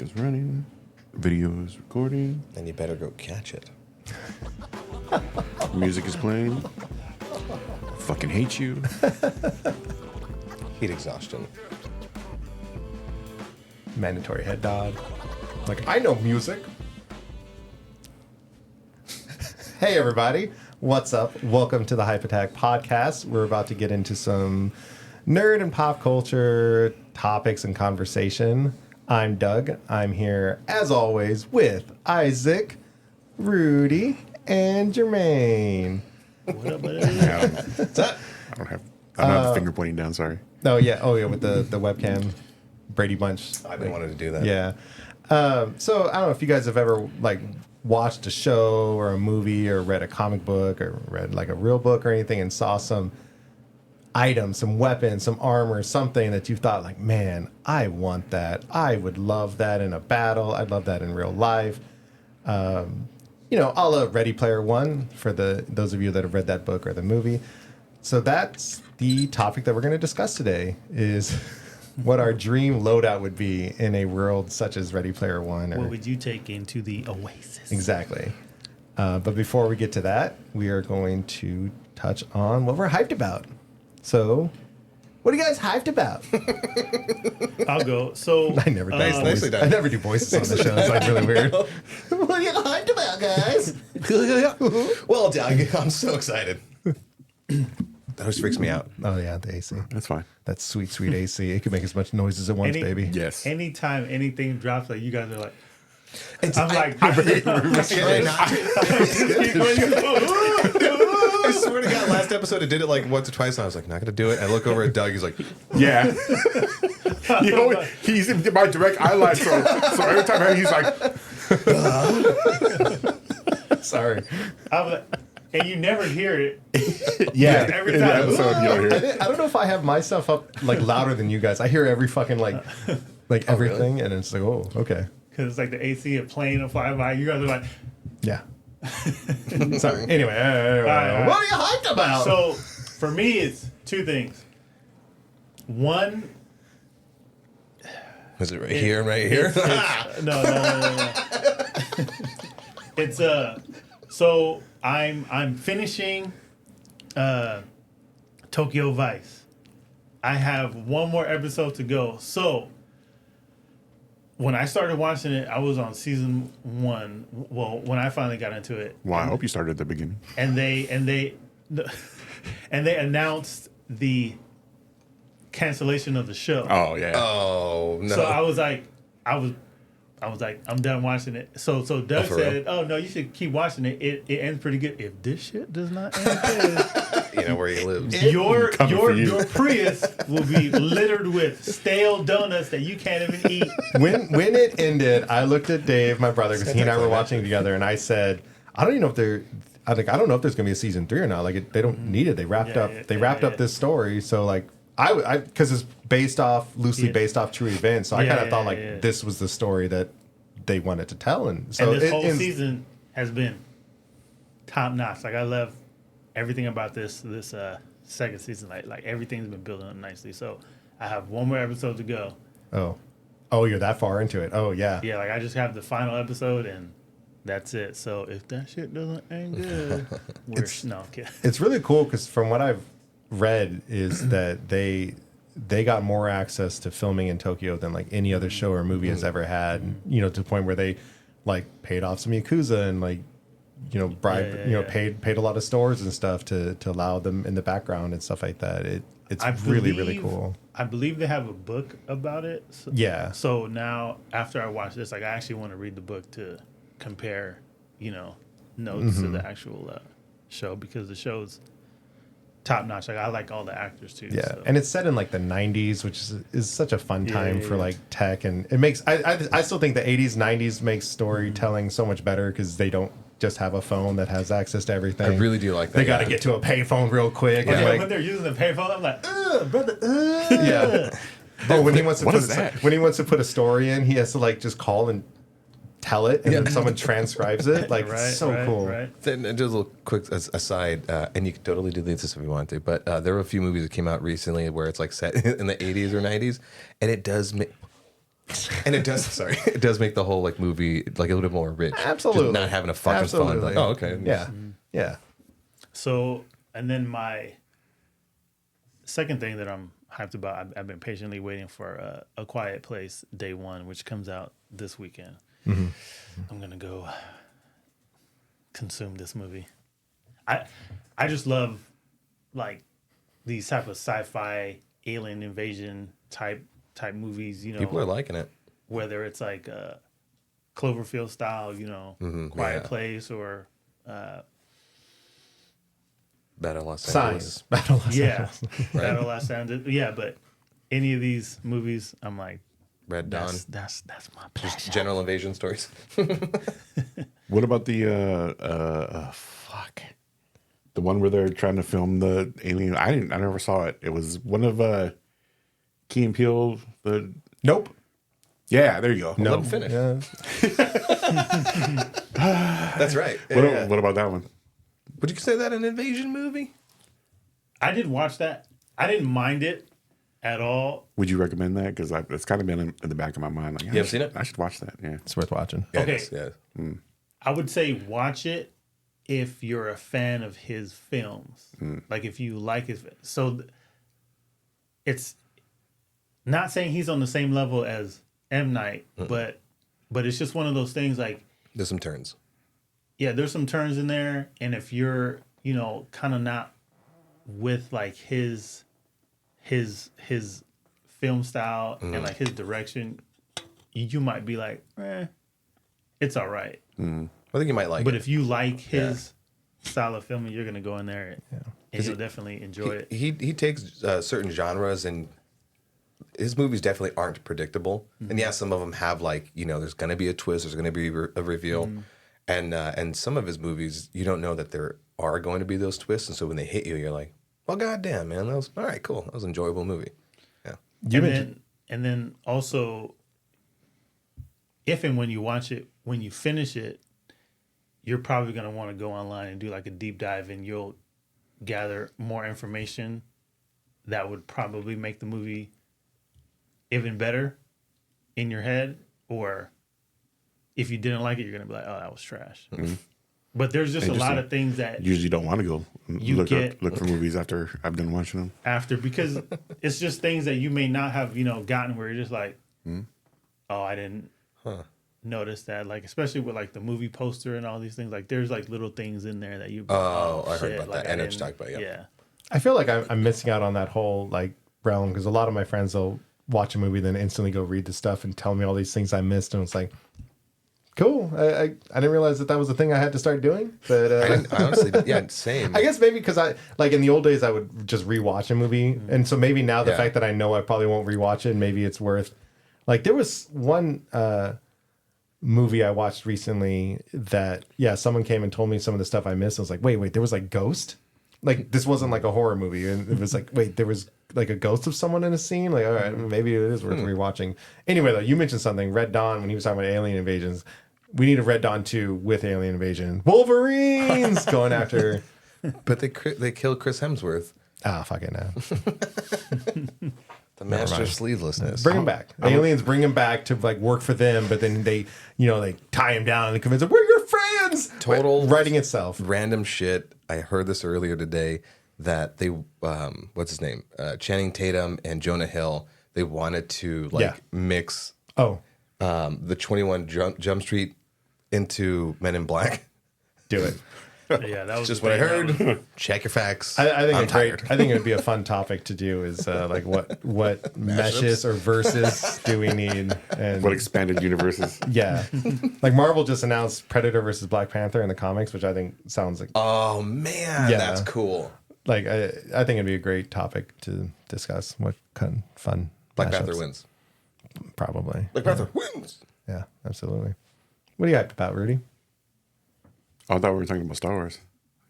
Mic is running. Video is recording. And you better go catch it. Music is playing. Fucking hate you. Heat exhaustion. Mandatory head nod. Like, I know music. Hey, everybody. What's up? Welcome to the Hype Attack podcast. We're about to get into some nerd and pop culture topics and conversation. I'm Doug. I'm here, as always, with Isaac, Rudy, and Jermaine. What up, buddy? What's that? I don't have finger pointing down, sorry. Oh, yeah, with the webcam. Brady Bunch. I've been wanting to do that. Yeah. So I don't know if you guys have ever watched a show or a movie or read a comic book or read a real book or anything and saw some items, some weapons, some armor, something that you thought man, I want that. I would love that in a battle. I'd love that in real life. A la Ready Player One for those of you that have read that book or the movie. So that's the topic that we're going to discuss today is what our dream loadout would be in a world such as Ready Player One. What would you take into the Oasis? Exactly. But before we get to that, we are going to touch on what we're hyped about. So, what are you guys hyped about? I'll go. So I never do nicely done. I never do voices on the show. It's really weird. What are you hyped about, guys? Well, Doug, I'm so excited. That always freaks me out. Oh yeah, the AC. That's fine. That's sweet, sweet AC. It can make as much noise as it wants, baby. Yes. Anytime anything drops, you guys are like, I swear to God, last episode I did it once or twice, and I was like, not gonna do it. I look over at Doug, he's like, Yeah. He's in my direct eye line, so every time he's like, Sorry. I'm like, and you never hear it. Yeah. Every in the time. episode, you don't hear it. I don't know if I have myself up louder than you guys. I hear every fucking everything, and it's oh, okay. Because it's like the AC of plane and flying by. You guys are like, Yeah. Sorry. Anyway, right. what are you hyped about? so for me, it's two things. One, is it right here and right here? no. It's so I'm finishing Tokyo Vice. I have one more episode to go. So when I started watching it, I was on season 1. Well, when I finally got into it. Wow, I hope you started at the beginning. And they announced the cancellation of the show. Oh, yeah. Oh no. So I was like, I'm done watching it. So Doug for said, "Oh no, you should keep watching it. It ends pretty good. If this shit does not end good, you know where he lives. your you. Prius will be littered with stale donuts that you can't even eat." when it ended, I looked at Dave, my brother, because he and I were watching together, and I said, I don't even know if I don't know if there's gonna be a season 3 or not. They don't need it. They wrapped up this story. So I because it's loosely based off true events. So I kind of thought this was the story that they wanted to tell, and so this whole season has been top notch. I love everything about this second season. Like everything's been building up nicely. So I have one more episode to go. Oh, you're that far into it. Oh yeah. Yeah, I just have the final episode and that's it. So if that shit doesn't end good, I'm kidding. It's really cool because from what I've read is that they got more access to filming in Tokyo than any other show or movie has ever had. To the point where they paid off some yakuza and bribed paid a lot of stores and stuff to allow them in the background and stuff like that. It's really cool. I believe they have a book about it. So, yeah. So now after I watch this, I actually want to read the book to compare, notes to the actual show because the show's top notch. I like all the actors too. Yeah, so. and it's set in the 90s, which is such a fun time for tech, and it makes I still think the 80s 90s makes storytelling so much better because they don't just have a phone that has access to everything. I really do like that. They got to get to a payphone real quick. Yeah, And when they're using the payphone, I'm like, brother. Yeah. Oh, when he wants to What is that? when he wants to put a story in, he has to just call and tell it, and then someone transcribes it. Cool. Right. Then just a little quick aside, and you can totally do this if you want to, but there were a few movies that came out recently where it's set in the 80s or 90s, and it does make And it does. Sorry, it does make the whole like movie like a little bit more rich. Absolutely. Just not having a fucking fun. Like, oh, okay. Yeah. Yeah. So, and then my second thing that I'm hyped about, I've been patiently waiting for A Quiet Place Day One, which comes out this weekend. I'm gonna go consume this movie. I just love like these type of sci-fi alien invasion type movies. You know, People are liking it. whether it's like Cloverfield style, you know, Quiet yeah. Place or. Battle of Los Science. Angeles. Battle of Los Yeah, Angeles. Battle Los Angeles. Yeah, but any of these movies, I'm like, Red Dawn. that's my passion. General invasion stories. What about the fuck? The one where they're trying to film the alien. I never saw it. It was one of Key and Peele. Nope. Yeah, there you go. Let him finish. Yeah. That's right. What about that one? Would you consider that an invasion movie? I did watch that. I didn't mind it at all. Would you recommend that? Because it's kind of been in the back of my mind. Like, You haven't seen it? I should watch that. Yeah. It's worth watching. Yeah, Okay. it is, yeah. I would say watch it if you're a fan of his films. Like if you like his. So it's not saying he's on the same level as M. Night, but it's just one of those things like, There's some turns. yeah, there's some turns in there, and if you're, you know, kind of not with like his film style and like his direction, you might be like, it's all right. I think you might like But it. if you like his style of filming, you're gonna go in there and you'll definitely enjoy it. He takes certain genres, and his movies definitely aren't predictable. And yeah, some of them have like, you know, there's going to be a twist, there's going to be a reveal. And some of his movies, you don't know that there are going to be those twists. And so when they hit you, you're like, well, goddamn, man, that was all right, cool. That was an enjoyable movie. Yeah. And then also, if and when you watch it, when you finish it, you're probably going to want to go online and do like a deep dive, and you'll gather more information that would probably make the movie even better in your head. Or if you didn't like it, you're going to be like, oh, that was trash. But there's just a lot of things that Usually don't want to go You look for movies after I've done watching them. after, because it's just things that you may not have, you know, gotten where you're just like, oh, I didn't notice that. Like, especially with like the movie poster and all these things, like there's like little things in there that you, Oh, I heard shit, about like, that. I know what you're talking about, yeah. Yeah. I feel like I'm missing out on that whole like realm because a lot of my friends will watch a movie then instantly go read the stuff and tell me all these things I missed, and it's like, cool. I didn't realize that was a thing I had to start doing. But I honestly, yeah, same. I guess maybe because I like in the old days I would just rewatch a movie, and so maybe now the Yeah. fact that I know I probably won't rewatch it, maybe it's worth. Like there was one movie I watched recently that someone came and told me some of the stuff I missed. I was like, wait, there was like Ghost. Like this wasn't like a horror movie, and it was like, wait, there was like a ghost of someone in a scene. Like, all right, maybe it is worth rewatching. Anyway, though, you mentioned something, Red Dawn, when he was talking about alien invasions. We need a Red Dawn 2 with alien invasion. Wolverines going after. But they killed Chris Hemsworth, Fuck it now. the master of sleevelessness. Bring him back. Aliens bring him back to like work for them, but then they, they tie him down and they convince him, we're your friends. Total writing itself. Random shit. I heard this earlier today that they, what's his name? Channing Tatum and Jonah Hill, they wanted to mix the 21 Jump Street into Men in Black. Do it. Yeah, that was Just the what I thing that heard. was- Check your facts. I think I'm it's great. tired. I think it would be a fun topic to do is like what meshes or verses do we need? And What expanded universes? yeah, like Marvel just announced Predator versus Black Panther in the comics, which I think sounds like Oh man, Yeah. that's cool. like I think it'd be a great topic to discuss. What kind of fun Black mashups. Panther wins. Probably. Black Panther wins. Yeah, absolutely. What are you hyped about, Rudy? Oh, I thought we were talking about Star Wars.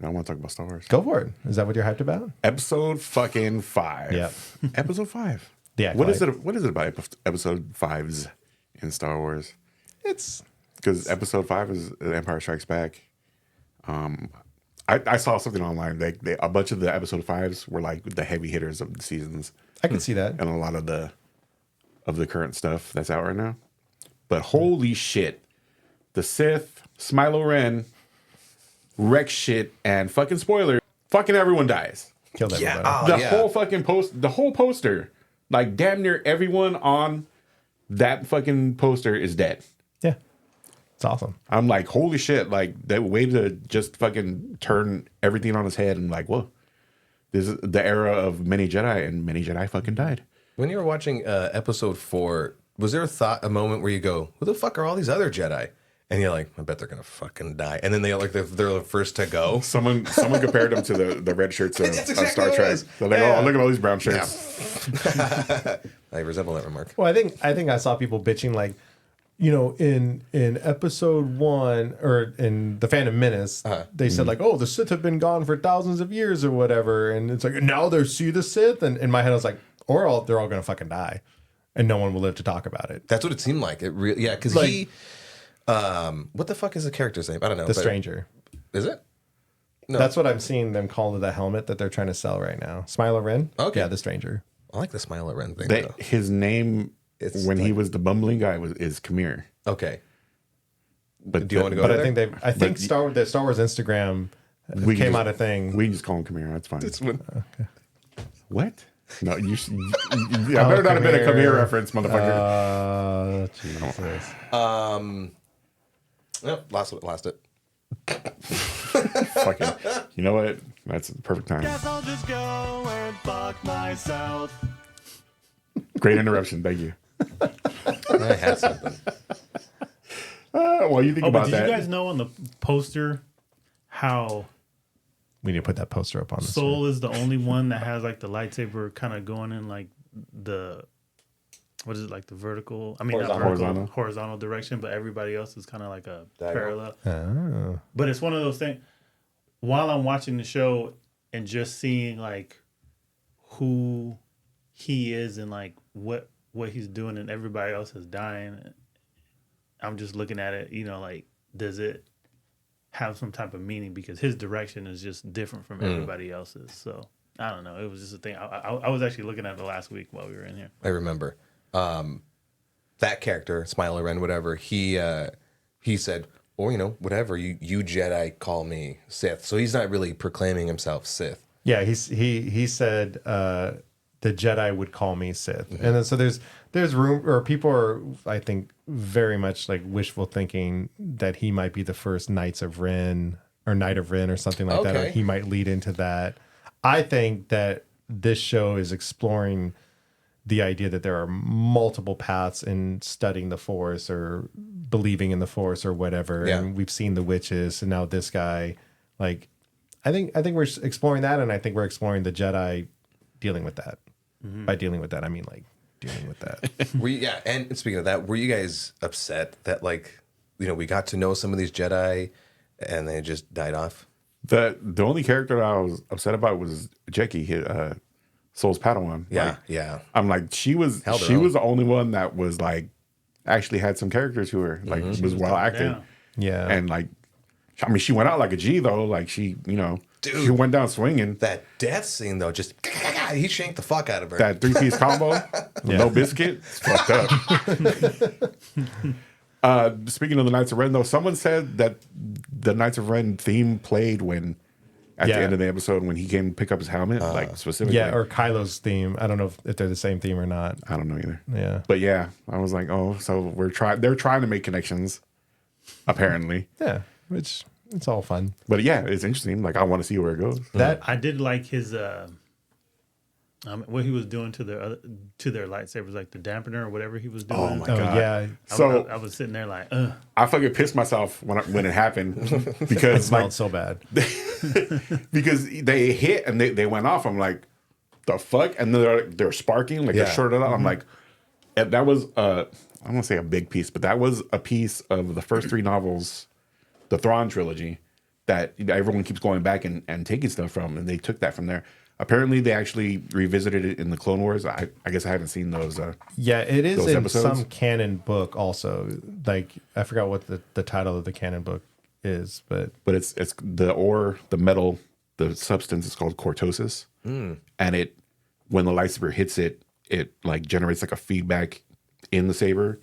I want to talk about Star Wars. Go for it. Is that what you're hyped about? Episode fucking 5. Yep. Episode 5. Yeah. What is it? What is it about episode 5s in Star Wars? It's Because episode 5 is Empire Strikes Back. I saw something online. A bunch of the episode 5s were like the heavy hitters of the seasons, I can see that. and a lot of the of the current stuff that's out right now. But holy shit, the Sith, Smilo Ren, wreck shit, and fucking spoiler, fucking everyone dies. Killed everybody. Yeah. The whole fucking the whole poster, like damn near everyone on that fucking poster is dead. Yeah. It's awesome. I'm like, holy shit, like that way to just fucking turn everything on its head and like, whoa, this is the era of many Jedi, and many Jedi fucking died. When you were watching episode 4, was there a moment where you go, who the fuck are all these other Jedi? And you're like, I bet they're gonna fucking die. And then they're the first to go. Someone compared them to the red shirts of, That's of exactly Star what it Trek. is. They're like, Yeah. oh, look at all these brown shirts. I resemble that remark. Well, I think I saw people bitching like, you know, in episode 1 or in the Phantom Menace, they said like, oh, the Sith have been gone for thousands of years or whatever, and it's like now they see the Sith, and in my head I was like, they're all gonna fucking die, and no one will live to talk about it. That's what it seemed like. It really, yeah, because Like- he, what the fuck is the character's name? I don't know. The but- Stranger. Is it? No. That's what I'm seeing them call the helmet that they're trying to sell right now. Smilo Ren. Okay. Yeah, the Stranger. I like the Smilo Ren thing. They, though. his name It's when he like- was the bumbling guy is Khmer. Okay. But Do you want to go But to I there? think the Star Wars Instagram We came just- out a thing. We can just call him Khmer. That's fine. It's when- What? No, I better not have been a Khmer. Khmer reference, motherfucker. Jesus. Nope, lost it. Fucking, you know what? That's the perfect time. Guess I'll just go and fuck myself. Great interruption. Thank you. I had something. While you think Oh, but about did that, you guys know on the poster how We need to put that poster up on the Soul is the only one that has like the lightsaber kind of going in like the what is it, like the vertical? I mean, not vertical, Horizontal. horizontal direction, but everybody else is kind of like a Diagonal. parallel. Oh. But it's one of those things. While I'm watching the show and just seeing like who he is and like what he's doing, and everybody else is dying, I'm just looking at it. You know, like does it have some type of meaning because his direction is just different from everybody else's. So I don't know. It was just a thing. I was actually looking at it last week while we were in here. I remember that character, Smilo Ren, whatever. He said, or whatever you Jedi call me Sith. So he's not really proclaiming himself Sith. Yeah, he said the Jedi would call me Sith, and then so there's room, or people are, I think, very much like wishful thinking that he might be the first Knights of Ren or Knight of Ren or something like that, or Okay. he might lead into that. I think that this show is exploring the idea that there are multiple paths in studying the Force or believing in the Force or whatever, Yeah. and we've seen the witches, and now this guy, like. I think we're exploring that, and I think we're exploring the Jedi dealing with that. By dealing with that, I mean like dealing with that. And speaking of that, were you guys upset that we got to know some of these Jedi and they just died off? the only character that I was upset about was Jeki, Soul's Padawan. Like, Yeah. I'm like, she was Held her the own. only one that was like actually had some character to her, like was well acted, down. Yeah, and like, I mean, she went out like a G though, like she Dude. she went down swinging. That death scene though, just he shanked the fuck out of her. That 3-piece combo, with no biscuit, it's fucked up. Speaking of the Knights of Ren, though, someone said that the Knights of Ren theme played when at the Yeah. end of the episode when he came pick up his helmet, like specifically. yeah, or Kylo's theme. I don't know if they're the same theme or not. I don't know either. Yeah, But yeah, I was like, oh, so they're trying to make connections, apparently. yeah, which it's all fun. But yeah, it's interesting. Like I want to see where it goes. That I did like his what he was doing to their lightsabers, like the dampener or whatever he was doing. Oh my oh god. yeah, So I was sitting there like, I fucking pissed myself when it happened it because smelled like so bad. because they hit and they went off. I'm like, the fuck, and they're sparking like Yeah. they're shorted out. I'm like, and that was I don't want to say a big piece, but that was a piece of the first 3 novels, the Thrawn trilogy, that everyone keeps going back and taking stuff from, and they took that from there. Apparently, they actually revisited it in the Clone Wars. I guess I haven't seen those. Yeah, it is Those in episodes? some canon book also. Like I forgot what the title of the canon book is, but But it's the ore, the metal, the substance is called cortosis, and it when the lightsaber hits it, it like generates like a feedback in the saber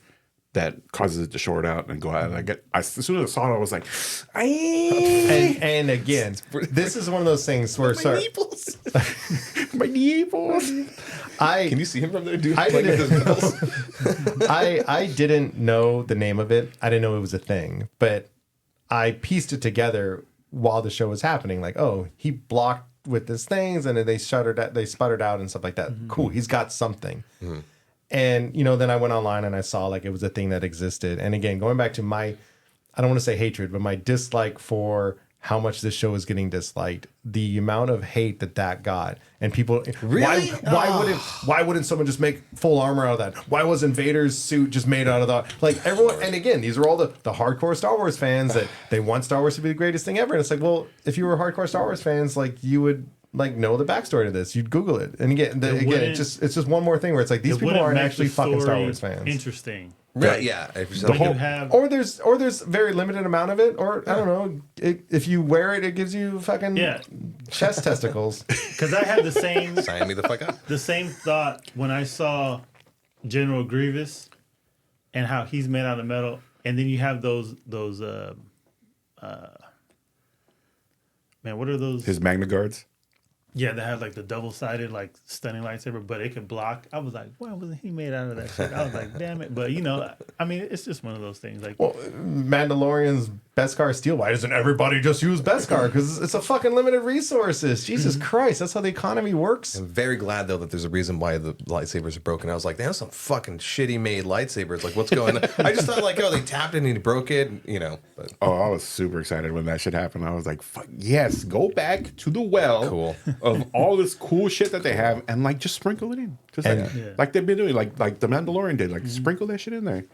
that causes it to short out and go out. And as soon as I saw it, I was like, And again, this is one of those things where my nipples. Can you see him from there, dude? I didn't know the name of it. I didn't know it was a thing, but I pieced it together while the show was happening. Like, oh, he blocked with his things, and then they sputtered out and stuff like that. Cool, he's got something. And then I went online and I saw like it was a thing that existed. And again, going back to I don't want to say hatred, but my dislike for how much this show is getting disliked, the amount of hate that got, and people Really? why wouldn't someone just make full armor out of that? Why wasn't Vader's suit just made out of that? Like everyone, and again, these are all the hardcore Star Wars fans that they want Star Wars to be the greatest thing ever. And it's like, well, if you were hardcore Star Wars fans, like you would like know the backstory to this. You'd Google it, and again, it's just one more thing where it's like these people aren't actually fucking Star Wars fans. Interesting. Right? Yeah. Or there's very limited amount of it, or I don't know. If you wear it, it gives you fucking chest testicles. Because I had the same Sign me the fuck up. the same thought when I saw General Grievous and how he's made out of metal, and then you have those man, what are those? His Magna Guards. Yeah, they had like the double-sided, like stunning lightsaber, but it could block. I was like, why wasn't he made out of that shit? I was like, damn it. But I mean, it's just one of those things. Like, Well, Mandalorian's Beskar steel. Why doesn't everybody just use Beskar? Because it's a fucking limited resources. Jesus Christ, that's how the economy works. I'm very glad though that there's a reason why the lightsabers are broken. I was like, that's some fucking shitty made lightsabers. Like, what's going on? I just thought like, oh, they tapped it and he broke it, But Oh, I was super excited when that shit happened. I was like, fuck yes, go back to the well Cool. of all this cool shit that they have and like just sprinkle it in. Just like they've been doing, like the Mandalorian did. Like sprinkle that shit in there.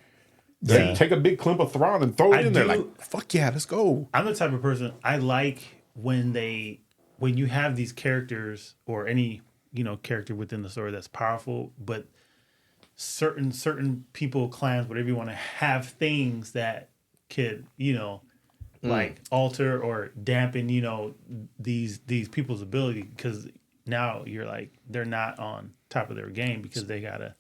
Yeah. Take a big clump of Thrawn and throw it I in there. do- Like, fuck yeah, let's go. I'm the type of person I like when you have these characters or any character within the story that's powerful, but certain people, clans, whatever you want to have things that could like alter or dampen these people's ability, because now you're like they're not on top of their game because they gotta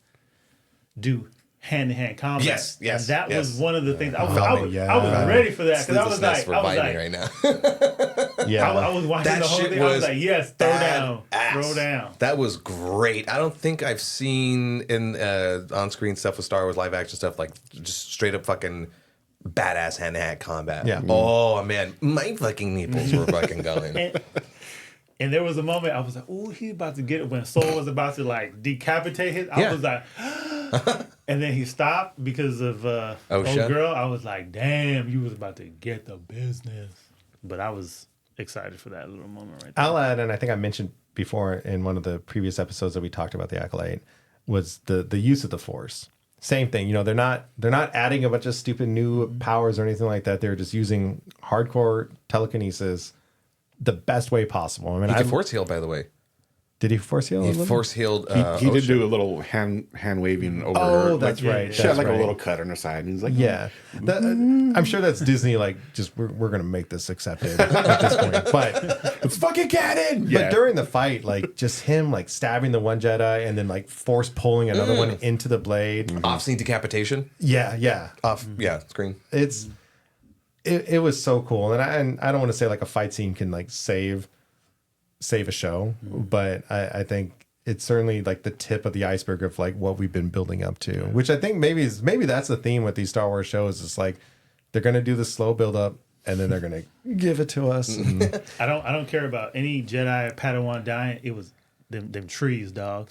do hand-to-hand combat. Yes. And that was one of the things I was yeah. ready for that, because I was Sleeplessness like right now. Yeah. I was watching That the whole shit thing. I was was like, yes, throw badass. down. That was great. I don't think I've seen in on-screen stuff with Star Wars live action stuff like just straight up fucking badass hand-to-hand combat. Yeah. Oh man, my fucking nipples were fucking going. And there was a moment I was like, oh, he's about to get it. When Soul was about to like decapitate him, I was like, and then he stopped because of old shit. girl. I was like, damn, you was about to get the business. But I was excited for that little moment right there. I'll add, and I think I mentioned before in one of the previous episodes that we talked about the Acolyte, was the use of the Force. Same thing, they're not adding a bunch of stupid new powers or anything like that. They're just using hardcore telekinesis the best way possible. I mean, He could force heal, by the way. did he force heal? a He little? force healed. He did do a little hand waving over her. Oh, that's right. She had that's like right. a little cut on her side. And he's like, Yeah, I'm sure that's Disney. Like, just we're gonna make this accepted at this point. But it's fucking canon. but during the fight, like just him like stabbing the one Jedi and then like force pulling another one into the blade. Off-scene decapitation. Yeah. Off, screen. It was so cool, and I don't want to say like a fight scene can like save a show, but I think it's certainly like the tip of the iceberg of like what we've been building up to, which I think maybe that's the theme with these Star Wars shows. It's like they're gonna do the slow build up and then they're gonna give it to us. And I don't care about any Jedi Padawan dying. It was them trees, dog.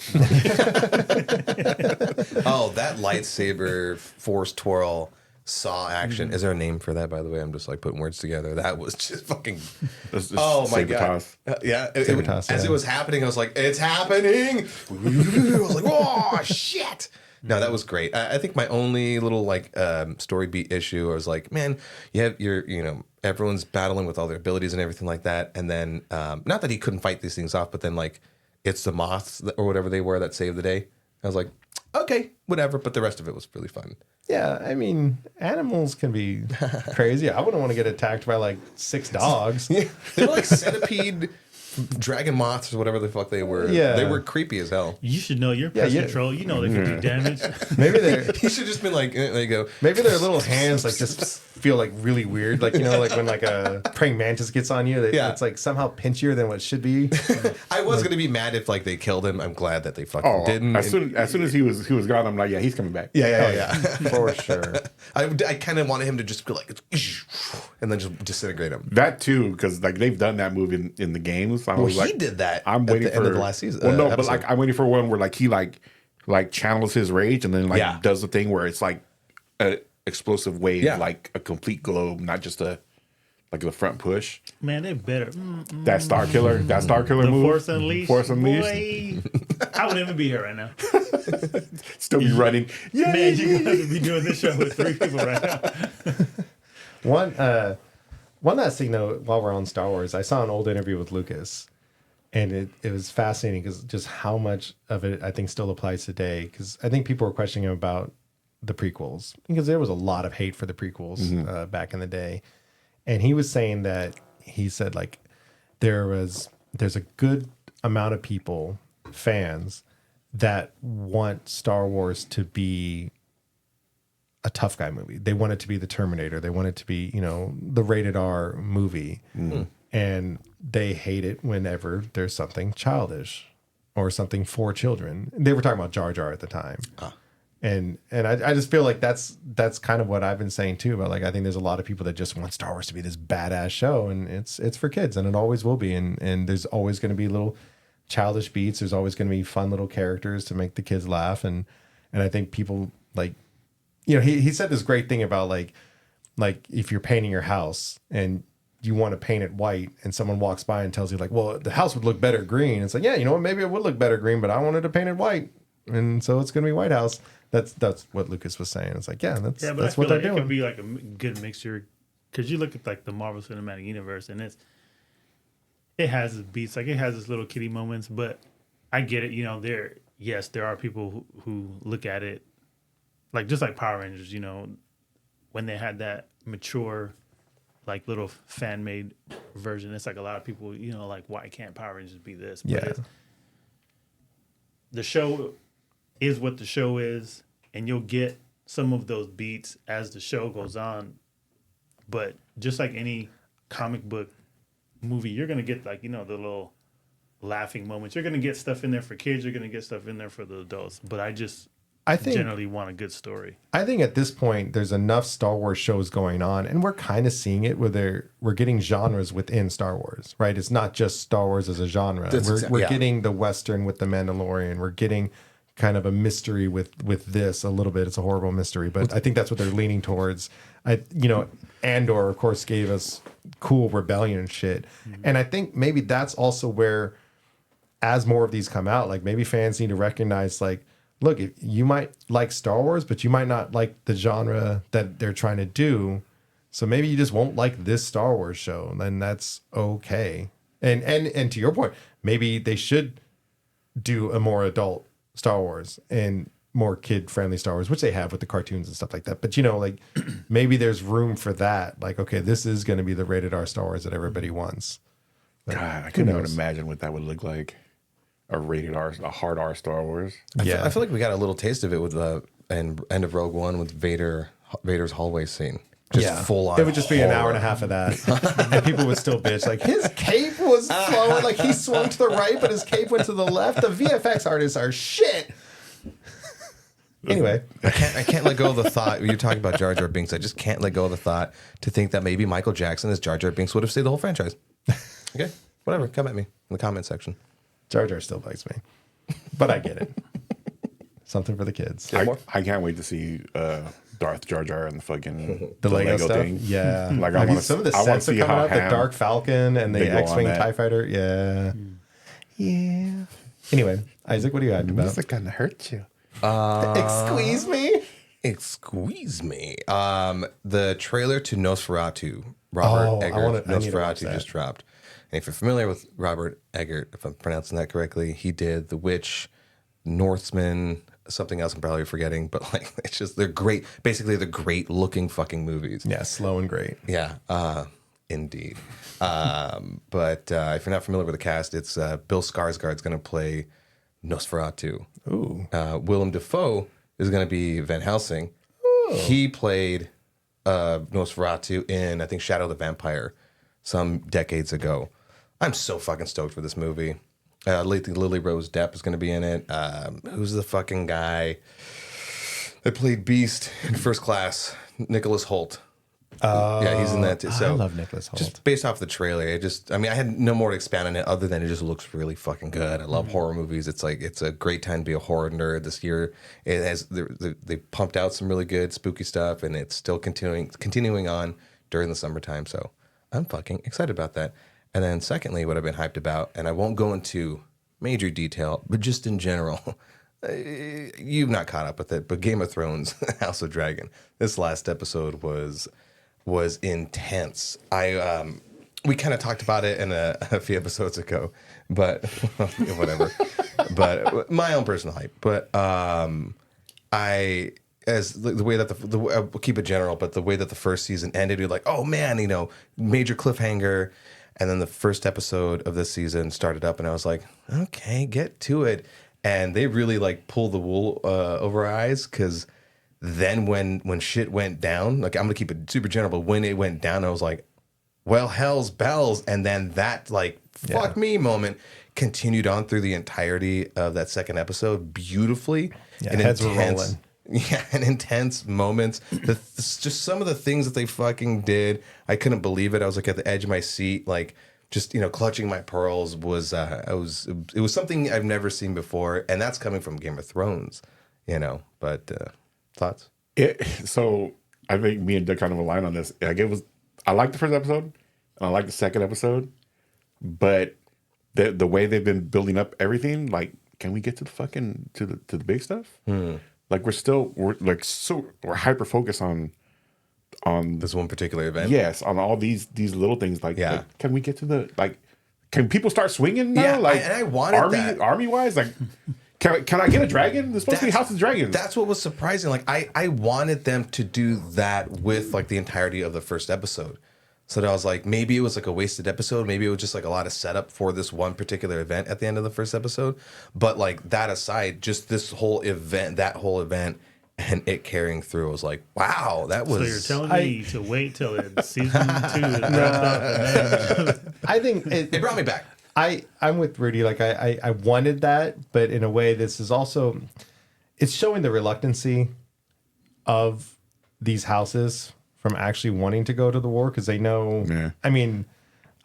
Oh, that lightsaber force twirl saw action. Is there a name for that, by the way? I'm just like putting words together. That was just fucking. Oh my god! Toss. Saber toss, As yeah. it was happening, I was like, "It's happening!" I was like, "Oh shit!" No, that was great. I think my only little like story beat issue, I was like, "Man, everyone's battling with all their abilities and everything like that." And then, not that he couldn't fight these things off, but then like, it's the moths or whatever they were that saved the day. I was like, okay, whatever. But the rest of it was really fun. yeah, I mean, animals can be crazy. I wouldn't want to get attacked by like 6 dogs. They were like centipede dragon moths or whatever the fuck they were. Yeah. They were creepy as hell. You should know your pest yeah. control. You know they can do damage. Maybe they're He should just been like, there you go. maybe their little hands like just feel like really weird. Like, you know, like when like a praying mantis gets on you, Yeah. it's like somehow pinchier than what it should be. I was gonna be mad if like they killed him. I'm glad that they fucking didn't. As soon as he was gone, I'm like, yeah, he's coming back. Yeah. For sure. I kind of wanted him to just go like, and then just disintegrate him. That too, because like they've done that move in the games. I Well, was he like, did that. I'm at waiting the for end of the last season. Well, no, but episode. like I'm waiting for one where like he like channels his rage and then like Yeah. does the thing where it's like a explosive wave, Yeah. like a complete globe, not just a like the front push. Man, they better. That Star Killer The move. Force Unleashed. Force Unleashed. Boy, I wouldn't even be here right now. Still be running. Yeah, Man, you guys would be doing this show with 3 people right now. One last thing though, while we're on Star Wars, I saw an old interview with Lucas, and it was fascinating because just how much of it I think still applies today. Because I think people were questioning him about the prequels because there was a lot of hate for the prequels back in the day, and he was saying that he said like there's a good amount of people, fans, that want Star Wars to be a tough guy movie. They want it to be the Terminator. They want it to be, you know, the rated R movie. And they hate it whenever there's something childish or something for children. They were talking about Jar Jar at the time. And I just feel like that's kind of what I've been saying too, about like I think there's a lot of people that just want Star Wars to be this badass show, and it's for kids, and it always will be, and there's always going to be little childish beats, there's always going to be fun little characters to make the kids laugh, and I think people like, you know, he said this great thing about like if you're painting your house and you want to paint it white and someone walks by and tells you like, well, the house would look better green, it's like, yeah, you know what, maybe it would look better green, but I wanted to paint it white, and so it's going to be White House. That's what Lucas was saying. It's like, yeah, that's I what feel they're like doing. it could be like a good mixture, because you look at like the Marvel Cinematic Universe, and it has its beats, like it has its little kiddie moments, but I get it. You know, there are people who look at it like just like Power Rangers. You know, when they had that mature, like little fan made version, it's like a lot of people, you know, like why can't Power Rangers be this? But the show is what the show is, and you'll get some of those beats as the show goes on. But just like any comic book movie, you're gonna get like, you know, the little laughing moments. You're gonna get stuff in there for kids. You're gonna get stuff in there for the adults. But I think generally want a good story. I think at this point there's enough Star Wars shows going on, and we're kind of seeing it where we're getting genres within Star Wars, right? It's not just Star Wars as a genre. We're getting the Western with the Mandalorian. We're getting kind of a mystery with this a little bit. It's a horrible mystery, but I think that's what they're leaning towards. Andor, of course, gave us cool rebellion and shit. And I think maybe that's also where, as more of these come out, like maybe fans need to recognize, like, look, if you might like Star Wars, but you might not like the genre that they're trying to do. So maybe you just won't like this Star Wars show, and that's okay. And to your point, maybe they should do a more adult Star Wars and more kid-friendly Star Wars, which they have with the cartoons and stuff like that. But, you know, like maybe there's room for that. Like, okay, this is going to be the rated R Star Wars that everybody wants. But God, I couldn't even imagine what that would look like. A rated R, a hard R Star Wars. I feel like we got a little taste of it with the end of Rogue One with Vader's hallway scene. Just full on. It would just be an hour and a half of that. And people would still bitch. Like, his cape was flowing. Like, he swung to the right, but his cape went to the left. The VFX artists are shit. Anyway. I can't let go of the thought. You're talking about Jar Jar Binks. I just can't let go of the thought to think that maybe Michael Jackson as Jar Jar Binks would have saved the whole franchise. Okay? Whatever. Come at me in the comment section. Jar Jar still bugs me. But I get it. Something for the kids. I can't wait to see Darth Jar Jar and the fucking The Lego stuff. thing. Yeah. Like Have I you- want some of the to. I want to sets are see coming how out. The Dark Falcon and they the go on X-Wing that. TIE Fighter. Yeah. Yeah. Anyway, Isaac, what do you got about? This gonna hurt you. Squeeze me. Excuse me. The trailer to Nosferatu, Robert Oh, Eggert, I need to watch Nosferatu that. just dropped. And if you're familiar with Robert Eggert, if I'm pronouncing that correctly, he did The Witch, Northman, something else I'm probably forgetting, but like it's just they're great. Basically, they're great looking fucking movies. Yeah, slow and great. Yeah. Indeed. But if you're not familiar with the cast, it's Bill Skarsgård's going to play Nosferatu. Ooh. Willem Dafoe is going to be Van Helsing. He played Nosferatu in, I think, Shadow the Vampire some decades ago. I'm so fucking stoked for this movie. Lily Rose Depp is going to be in it. Who's the fucking guy that played Beast in First Class? Nicholas Hoult. Yeah, he's in that too. So I love Nicholas Hoult. Just based off the trailer, I had no more to expand on it other than it just looks really fucking good. I love horror movies. It's a great time to be a horror nerd this year. It has they pumped out some really good spooky stuff, and it's still continuing on during the summertime. So I'm fucking excited about that. And then secondly, what I've been hyped about, and I won't go into major detail, but just in general, you've not caught up with it, but Game of Thrones, House of Dragon. This last episode was intense. We kind of talked about it in a few episodes ago, but whatever. But my own personal hype. But the way that I'll keep it general, but the way that the first season ended, you're like, oh man, major cliffhanger. And then the first episode of this season started up, and I was like, okay, get to it. And they really like pulled the wool over our eyes, because then when shit went down, like I'm gonna keep it super general, but when it went down, I was like, well, hell's bells. And then that like fuck me moment continued on through the entirety of that second episode beautifully. Yeah, heads were rolling. Yeah, and intense moments. Just some of the things that they fucking did, I couldn't believe it. I was like at the edge of my seat, like just clutching my pearls. It was something I've never seen before, and that's coming from Game of Thrones, But thoughts? So I think me and Dick kind of align on this. Like I liked the first episode, and I liked the second episode, but the way they've been building up everything, like, can we get to the fucking to the big stuff? Like we're hyper focused on This one particular event. Yes, on all these little things. Like, can we get to can people start swinging now? Yeah, like, I wanted that. Army wise, like, can I get a dragon? There's supposed to be House of Dragons. That's what was surprising. Like, I wanted them to do that with like the entirety of the first episode. So that I was like, maybe it was like a wasted episode. Maybe it was just like a lot of setup for this one particular event at the end of the first episode. But like that aside, just this whole event, and it carrying through, was like, wow, that was. So you're telling me to wait till season 2 is wrapped up? And then... I think it brought me back. I'm with Rudy. Like I wanted that, but in a way, this is also, it's showing the reluctancy of these houses from actually wanting to go to the war, because they know. Yeah. I mean,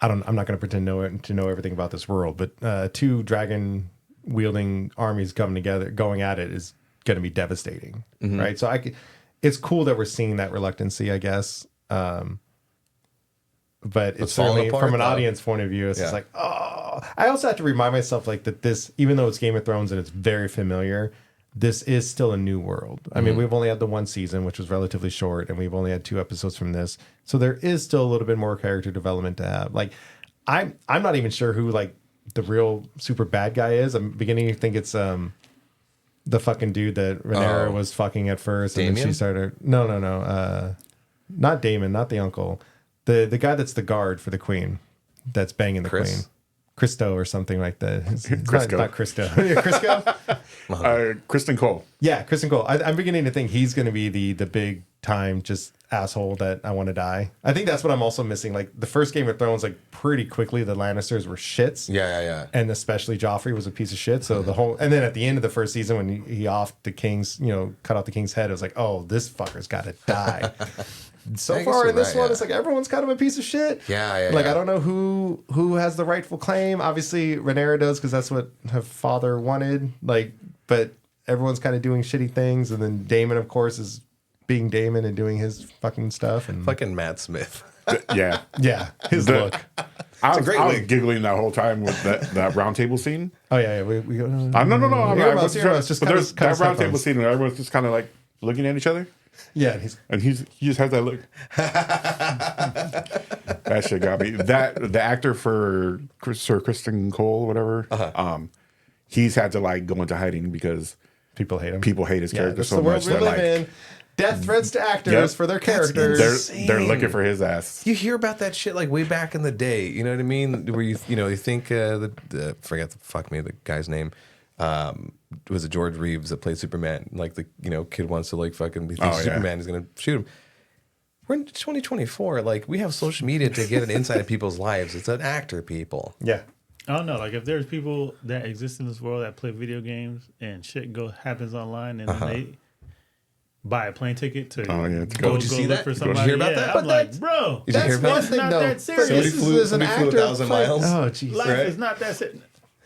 I'm not going to pretend to know everything about this world, but two dragon wielding armies coming together, going at it, is going to be devastating, right? So it's cool that we're seeing that reluctancy, I guess. But it's certainly from an audience point of view, it's just like, oh. I also have to remind myself like that this, even though it's Game of Thrones and it's very familiar, this is still a new world. I mean, we've only had the one season, which was relatively short, and we've only had 2 episodes from this. So there is still a little bit more character development to have. Like, I'm not even sure who like the real super bad guy is. I'm beginning to think it's the fucking dude that Rhaenyra was fucking at first, Damien? and then she started. No, not Damon, not the uncle. The guy that's the guard for the queen, that's banging the queen. Christo or something like that. It's not Christo. Crisco? Kristen Cole. Yeah, Kristen Cole. I'm beginning to think he's going to be the big time just asshole that I want to die. I think that's what I'm also missing. Like the first Game of Thrones, like pretty quickly the Lannisters were shits. Yeah. And especially Joffrey was a piece of shit. So the whole, and then at the end of the first season when he offed the king's, cut off the king's head, it was like, oh, this fucker's got to die. So far in this one, it's like everyone's kind of a piece of shit. Yeah. Like I don't know who has the rightful claim. Obviously, Rhaenyra does because that's what her father wanted. Like, but everyone's kind of doing shitty things, and then Daemon, of course, is being Daemon and doing his fucking stuff. And fucking Matt Smith. Yeah, his look. I was giggling that whole time with that round table scene. Oh yeah. We no. That round table scene where everyone's just kind of like looking at each other. Yeah, and he just has that look. That shit got me. The actor for Sir Kristen Cole, whatever, he's had to like go into hiding because people hate him. People hate his character that's so the world much we that live like in. death threats to actors Yep. for their characters. They're looking for his ass. You hear about that shit like way back in the day. You know what I mean? Where you think forget the guy's name. Was it George Reeves that played Superman? Like the kid wants to like fucking he thinks Superman is gonna shoot him. We're in 2024. Like we have social media to get an insight of people's lives. It's an actor, people. Yeah. I don't know. Like if there's people that exist in this world that play video games and shit happens online and then they buy a plane ticket to go. Did you see look that? for Did you somebody. hear about that? I'm But like, bro, Did you hear about that's not that serious. Somebody flew 1,000 miles. Oh, jeez. Life Right? is not that serious.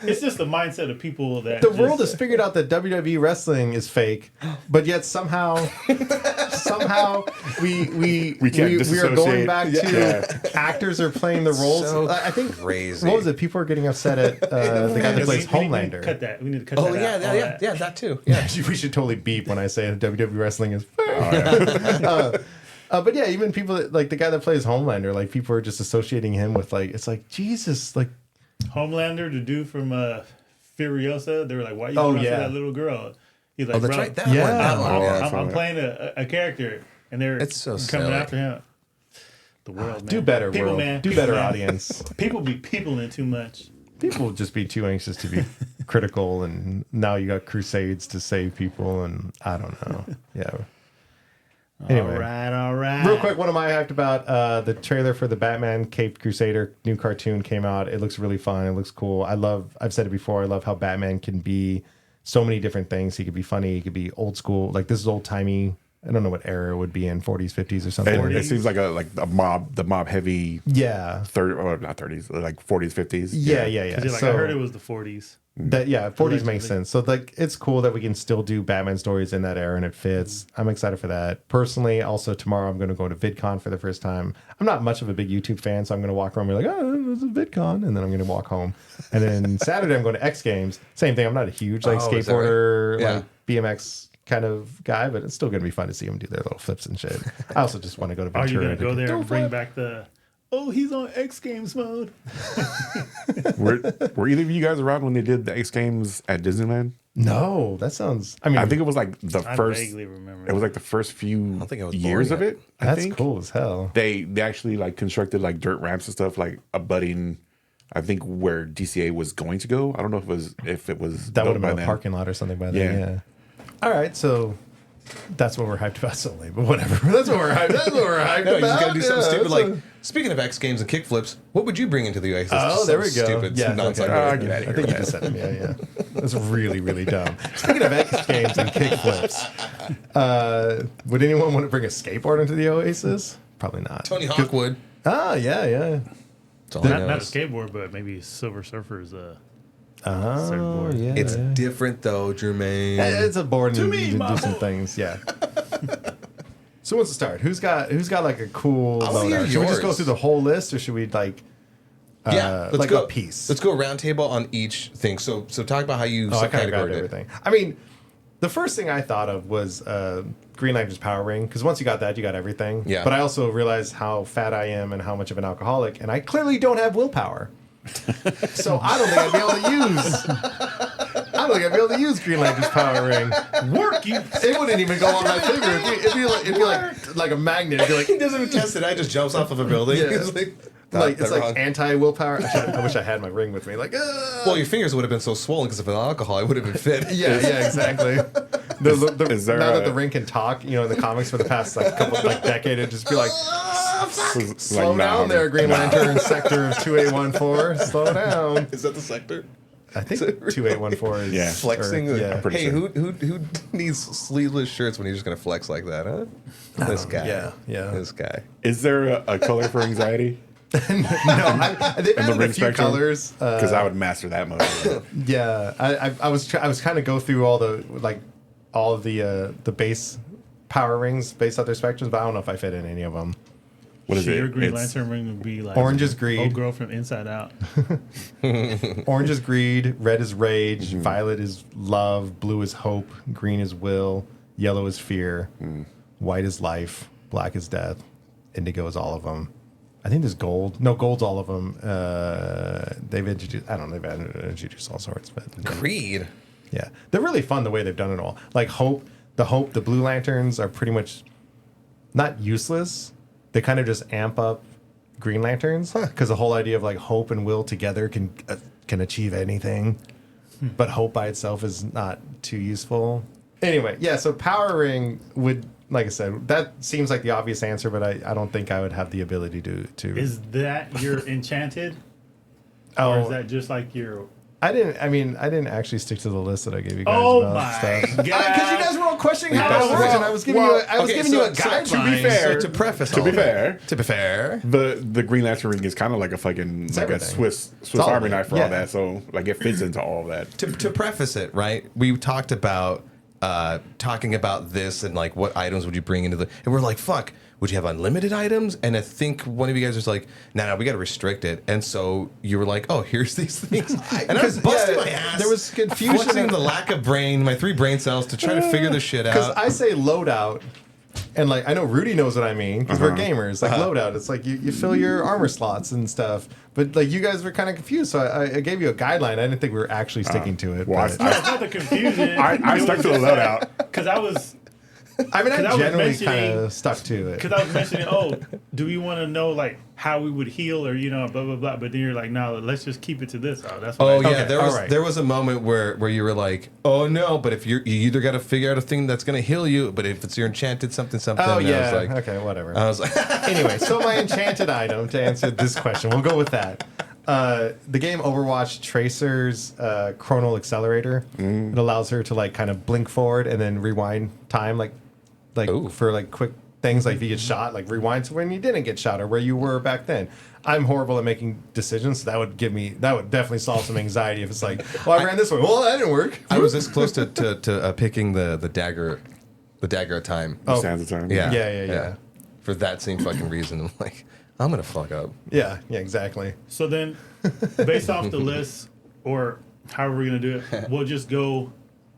It's just the mindset of people that The world has figured out that WWE wrestling is fake, but yet somehow we are going back to actors are playing the roles. So I think crazy. What was it? People are getting upset at the guy that plays Homelander. Cut that. We need to cut Oh that out. yeah, that too. Yeah. We should totally beep when I say WWE wrestling is fake. But yeah, even people that, like the guy that plays Homelander, like people are just associating him with like it's like Jesus, like Homelander, the dude from Furiosa, they were like, "Why you Oh, going yeah. after that little girl?" He's like, Oh, that's "Bro, right. That Yeah. one. That Oh, one. yeah. Yeah. I'm playing a character, and they're It's so coming silly. after him." The world, man. do better, people, world. man. Do People, better, man. audience. People be peopling too much. People just be too anxious to be critical, and now you got crusades to save people, and I don't know. Yeah. Anyway, All right. real quick, what am I hyped about? The trailer for the Batman Caped Crusader new cartoon came out. It looks really fun. It looks cool. I've said it before, I love how Batman can be so many different things. He could be funny. He could be old school. Like this is old timey. I don't know what era it would be in, 40s, 50s or something. It seems like the mob heavy Yeah. 30 or not 30s, like 40s, 50s. Yeah. Like, So- I heard it was the 40s. That 40s makes Allegedly. sense. So like it's cool that we can still do Batman stories in that era and it fits. I'm excited for that. Personally, also tomorrow I'm going to go to VidCon for the first time. I'm not much of a big YouTube fan, so I'm going to walk around and be like, "Oh, this is VidCon," and then I'm going to walk home. And then Saturday I'm going to X Games. Same thing. I'm not a huge like Oh, is that skateboarder, right? Yeah. like BMX kind of guy, but it's still going to be fun to see them do their little flips and shit. I also just want to go to Are Ventura. you gonna go there Don't and bring flip. back the? Oh, he's on X Games mode. Were either of you guys around when they did the X Games at Disneyland? No, that sounds. I mean, I think it was like the I first. vaguely remember. It was like the first few think I was born years of yet. it. I that's think. cool as hell. They actually like constructed like dirt ramps and stuff, like abutting. I think where DCA was going to go. I don't know if it was That would built have by been a then. parking lot or something by then. Yeah. Yeah. All right, so that's what we're hyped about so late, but whatever. That's what we're hyped. That's what we're hyped No, you about. just gotta do something stupid that's like. a- Speaking of X Games and kickflips, what would you bring into the Oasis? Oh, Just there some we go. Stupid Yeah, nonsense. okay. I get I think you just said it. Yeah. That's really, really dumb. Speaking of X Games and kickflips, would anyone want to bring a skateboard into the Oasis? Probably not. Tony Hawk would. Ah, yeah. That's all I know. not a skateboard, but maybe Silver Surfer's Oh, surfboard. yeah. It's different though, Jermaine. It's a board and me, you can my do some boy. things. Yeah. So what's to start? Who's got like a cool I wanna hear loadout? Should we just go yours. through the whole list, or should we like Let's like go. a piece? Let's go round table on each thing. So talk about how you Oh, I kind of grabbed subcategorized it. everything. I mean, the first thing I thought of was Green Lantern's power ring, because once you got that, you got everything. Yeah. But I also realized how fat I am and how much of an alcoholic, and I clearly don't have willpower. So I don't think I'd be able to use. I don't think I'd be able to use Green Lantern's power ring. Work you. It wouldn't even go on my finger. It'd be like a magnet. It'd be like He doesn't even test it. I just jumps off of a building. Yeah. It's like, it's like anti willpower. I wish I had my ring with me. Like, well, your fingers would have been so swollen because of the alcohol. It would have been fit. yeah, exactly. Is there now that a- the ring can talk, in the comics for the past decade, it'd just be like, slow down there, Green Lantern, sector of 2814. Slow down. Is that the sector? I think 2814 is Yeah. Flexing. or- yeah. pretty Hey, sure. who needs sleeveless shirts when you're just gonna flex like that, huh? This guy. Yeah. This guy. Is there a color for anxiety No, they've in the added a ring few spectrum? colors. Because I would master that mode. Yeah, I was kind of go through all of the base power rings based on their spectrums, but I don't know if I fit in any of them. What is Your it? Green It's- Lantern ring would be like Orange is greed. Old girl from Inside Out. Orange is greed, red is rage, violet is love, blue is hope, green is will, yellow is fear, white is life, black is death, indigo is all of them. I think there's gold. No, gold's all of them. They've introduced all sorts, but Creed. yeah, they're really fun the way they've done it all. Like hope, the Blue Lanterns are pretty much not useless. They kind of just amp up Green Lanterns because the whole idea of like hope and will together can achieve anything, but hope by itself is not too useful. Anyway, yeah. So Power Ring would, like I said, that seems like the obvious answer, but I don't think I would have the ability to. Is that your enchanted? Or is that just like your... I didn't actually stick to the list that I gave you guys Oh about my stuff. God. Because you guys were all questioning how it works, and I was giving you a guideline. To be fair, to preface to all be of fair, it, to be fair, the Green Lantern ring is kind of like a fucking like a everything. Swiss all Army of it, knife for yeah. all that. So like it fits into all of that. to preface it, right? We talked about talking about this and like what items would you bring into the, and we're like, fuck, would you have unlimited items? And I think one of you guys was like, no, we got to restrict it. And so you were like, oh, here's these things. And I was busting my ass. There was confusion. Flexing the lack of brain, my 3 brain cells to try to figure this shit Because out. I say loadout, and like I know Rudy knows what I mean because we're gamers. Like loadout, it's like you fill your armor slots and stuff. But like you guys were kind of confused, so I gave you a guideline. I didn't think we were actually sticking to it. well, but- No, it's not the confusion. I stuck to the loadout. Because I was I mean, 'cause I I was generally kind mentioning- of stuck to it. Because I was mentioning, do we want to know like how we would heal or blah blah blah? But then you're like, no, let's just keep it to this. Oh, that's what Oh I, yeah, Okay, all right. there was a moment where you were like, oh no, but if you either got to figure out a thing that's gonna heal you, but if it's your enchanted something. Oh and I yeah, was like, okay, whatever. I was like, Anyway, so my enchanted item to answer this question, we'll go with that. The game Overwatch Tracer's chronal accelerator. It allows her to like kind of blink forward and then rewind time, like Ooh. for like quick things. Like if you get shot, like rewind to when you didn't get shot or where you were back then. I'm horrible at making decisions, so that would definitely solve some anxiety if it's like, well, I ran this way. Well, that didn't work. I was this close to picking the dagger of time. Sands of time. Yeah. For that same fucking reason, I'm like, I'm gonna fuck up. Yeah, exactly. So then, based off the list or however we're gonna do it, we'll just go.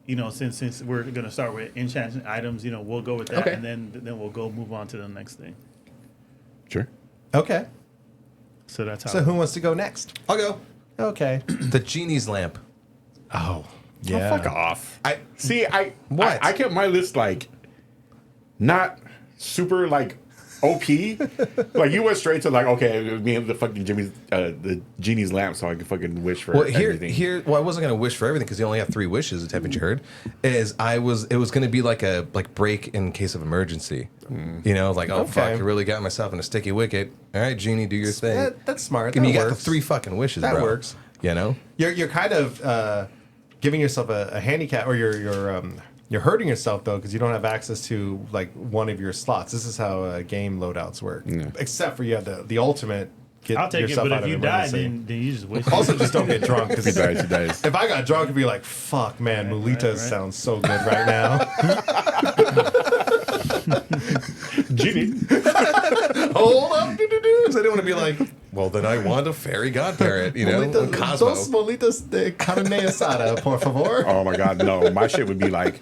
Since we're gonna start with enchanted items, we'll go with that, Okay. and then we'll move on to the next thing. Sure. Okay. So that's how. So who wants to go next? I'll go. Okay. The genie's lamp. Oh, Oh, yeah. fuck off. I See, What? I kept my list like not super like OP. Like you went straight to like, okay, me and the fucking the genie's lamp, so I can fucking wish for Well, everything. well, I wasn't gonna wish for everything because you only have 3 wishes. Haven't you heard? It was gonna be like a break in case of emergency. Like oh fuck, I really got myself in a sticky wicket. All right, genie, do your thing. That's smart. I mean, That you got the works. 3 fucking wishes. That bro. works. You're kind of giving yourself a handicap, or you're hurting yourself though because you don't have access to like one of your slots. This is how game loadouts work. Except for you have the ultimate. Get I'll take it, yourself but out if of you die, emergency. then you just wish. Also, just don't get drunk. 'Cause He dies. if I got drunk, it'd be like, "Fuck, man, Mulita right. sounds so good right now." Genie. Hold up, because I didn't want to be like, well, then I want a fairy godparrot, Cosmo. Dos molitas de carne asada, por favor. Oh my god, no. My shit would be like,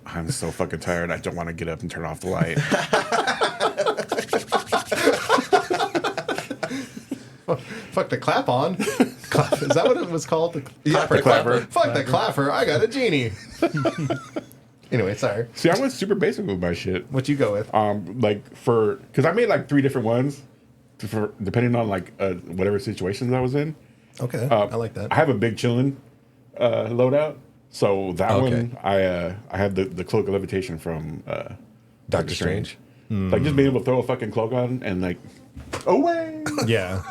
I'm so fucking tired. I don't want to get up and turn off the light. Fuck the clap on. Is that what it was called? The Yeah, Clapper. Fuck the clapper. I got a genie. Anyway, sorry. See, I went super basic with my shit. What you go with? Because I made like 3 different ones, for depending on like whatever situations I was in. Okay, I like that. I have a big chillin' loadout, so that Okay. one I have the cloak of levitation from Doctor Strange. Hmm. Like just being able to throw a fucking cloak on and like away. Yeah.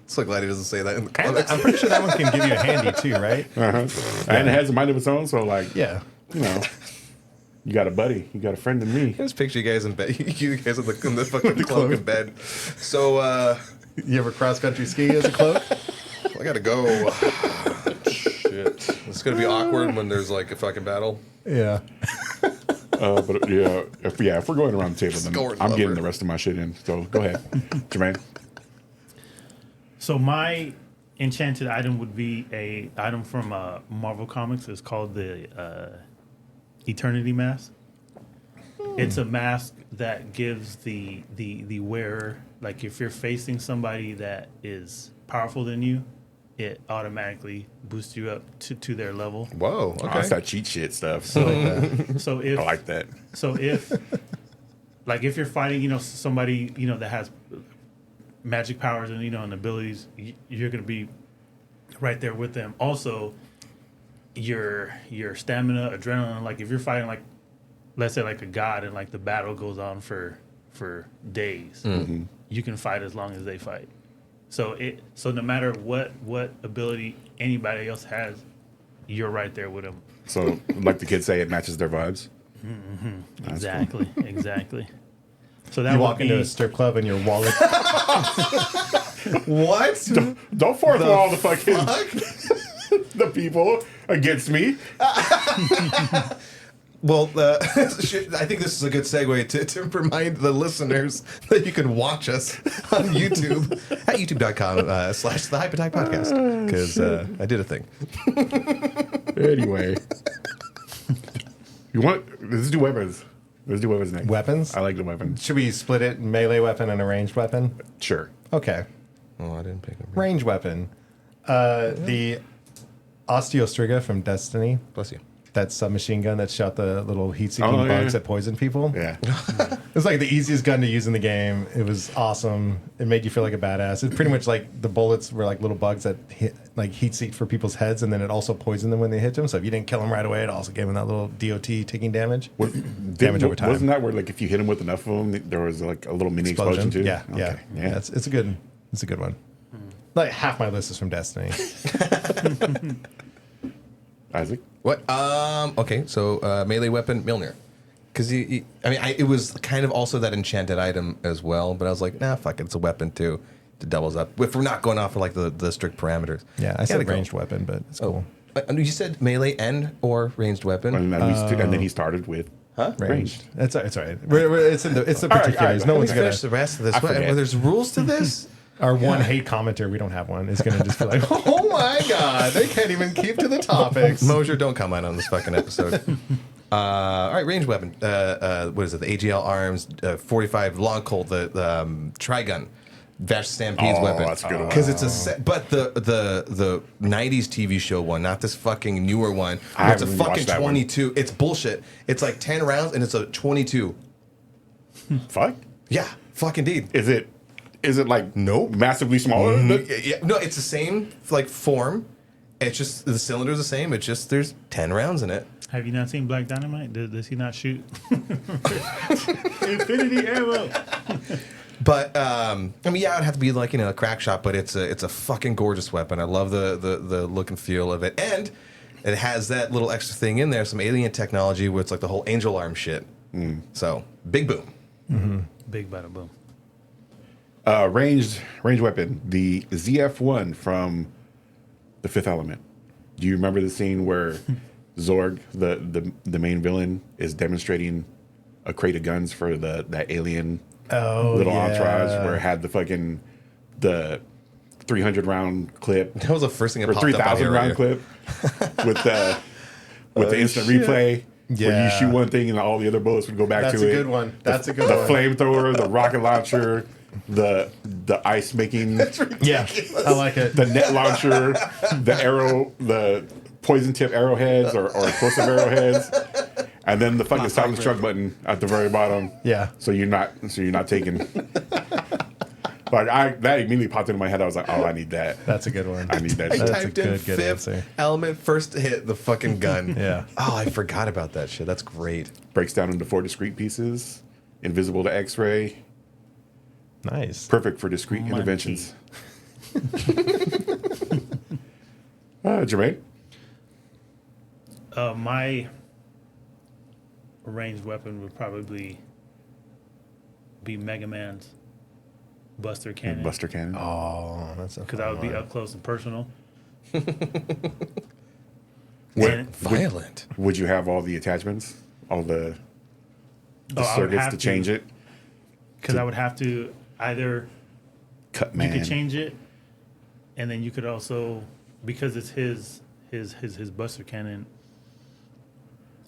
So glad he doesn't say that in the And comics. I'm pretty sure that one can give you a handy too, right? And it has a mind of its own, so like Yeah. you got a buddy, you got a friend in me. I just picture you guys in bed. You guys in the fucking cloak in bed. So You ever cross country ski as a cloak? I gotta go. Shit, it's gonna be awkward when there's like a fucking battle. Yeah. But yeah, if we're going around the table, then Scoring I'm getting lover. the rest of my shit in. So go ahead, Jermaine. So my enchanted item would be a item from Marvel Comics. It's called the Eternity Mask. It's a mask that gives the wearer, like if you're facing somebody that is powerful than you, it automatically boosts you up to their level. Whoa. Oh, Okay. it's that cheat shit stuff. So if I like that. So if, like, if you're fighting, somebody, that has magic powers and, and abilities, you're going to be right there with them. Also, your stamina, adrenaline, like if you're fighting, like, let's say like a god and like the battle goes on for days, you can fight as long as they fight. So no matter what ability anybody else has, you're right there with them. So, like the kids say, it matches their vibes. Exactly. So that You would walk into be- a strip club and your wallet. What? Don't force all the fucking the people against me. Well, I think this is a good segue to remind the listeners that you can watch us on YouTube at youtube.com/the Hype Attack Podcast, because I did a thing. Anyway, let's do weapons. Let's do weapons next. Weapons? I like the weapons. Should we split it? Melee weapon and a ranged weapon? Sure. Okay. Oh, I didn't pick them. Range weapon. The Osteostriga from Destiny. Bless you. That submachine gun that shot the little heat-seeking Oh, yeah. bugs that poison people. Yeah. It's like the easiest gun to use in the game. It was awesome. It made you feel like a badass. It's pretty much like the bullets were like little bugs that hit, like heat seek for people's heads, and then it also poisoned them when they hit them. So if you didn't kill them right away, it also gave them that little DOT ticking damage. Damage over time. Wasn't that where, like, if you hit them with enough of them, there was like a little mini explosion, too? Yeah, Okay. yeah. It's a good one. Like half my list is from Destiny. Isaac? What? Okay, so melee weapon, Mjolnir. Because it was kind of also that enchanted item as well, but I was like, nah, fuck it, it's a weapon too. It doubles up. If we're not going off for like the strict parameters. Yeah, I Gotta said go. ranged weapon, but it's cool. You said melee and or ranged weapon. And then he started with ranged. It's all right. It's the right, particulars. all right. No Let me one's gonna. finish the rest of this. forget. Well, there's rules to this. Our one hate commenter, we don't have one, is gonna just be like, oh my god, they can't even keep to the topics. Mosier, don't comment on this fucking episode. All right, ranged weapon. What is it? The AGL arms, 45 long Colt, the Trigun, Vash Stampede's weapon. That's a good one. Because it's but the 90s TV show one, not this fucking newer one. I It's a haven't fucking watched that one. 22. It's bullshit. It's like 10 rounds and it's a 22. Fuck. Yeah, fuck indeed. Is it like Nope. massively smaller? Yeah, no, it's the same like form. It's just the cylinder's the same. It's just there's 10 rounds in it. Have you not seen Black Dynamite? Does he not shoot infinity ammo? But yeah, it'd have to be like a crack shot, but it's a fucking gorgeous weapon. I love the look and feel of it, and it has that little extra thing in there, some alien technology where it's like the whole angel arm shit. So big boom. Big bada boom. Ranged weapon, the ZF-1 from The Fifth Element. Do you remember the scene where Zorg, the main villain, is demonstrating a crate of guns for that alien little entourage, where it had the 300 round clip That was the first thing that or popped up on 3,000 here round earlier. clip with the instant replay. Where you Yeah. shoot one thing and all the other bullets would go back That's to a it. good one. That's a good The one. flamethrower, the rocket launcher, the ice making, Yeah, I like it. the net launcher, the poison tip arrowheads or explosive arrowheads, and then the fucking silent truck button at the very bottom. Yeah. So you're not taking. Like that immediately popped into my head. I was like, oh, I need that. That's a good one. I need that I shit. That's a typed in good fifth answer. element, first hit the fucking gun. Yeah. Oh, I forgot about that shit. That's great. Breaks down into 4 discrete pieces, invisible to X-ray, Nice. perfect for discrete interventions. Jermaine? My ranged weapon would probably be Mega Man's Buster Cannon. Buster Cannon. Oh, that's a Because fun I would be one. up close and personal. What- And- Violent. Would you have all the attachments, all the Oh, I would circuits have to to. change it? Because I would have to either Cut you man. could change it, and then you could also, because it's his Buster Cannon.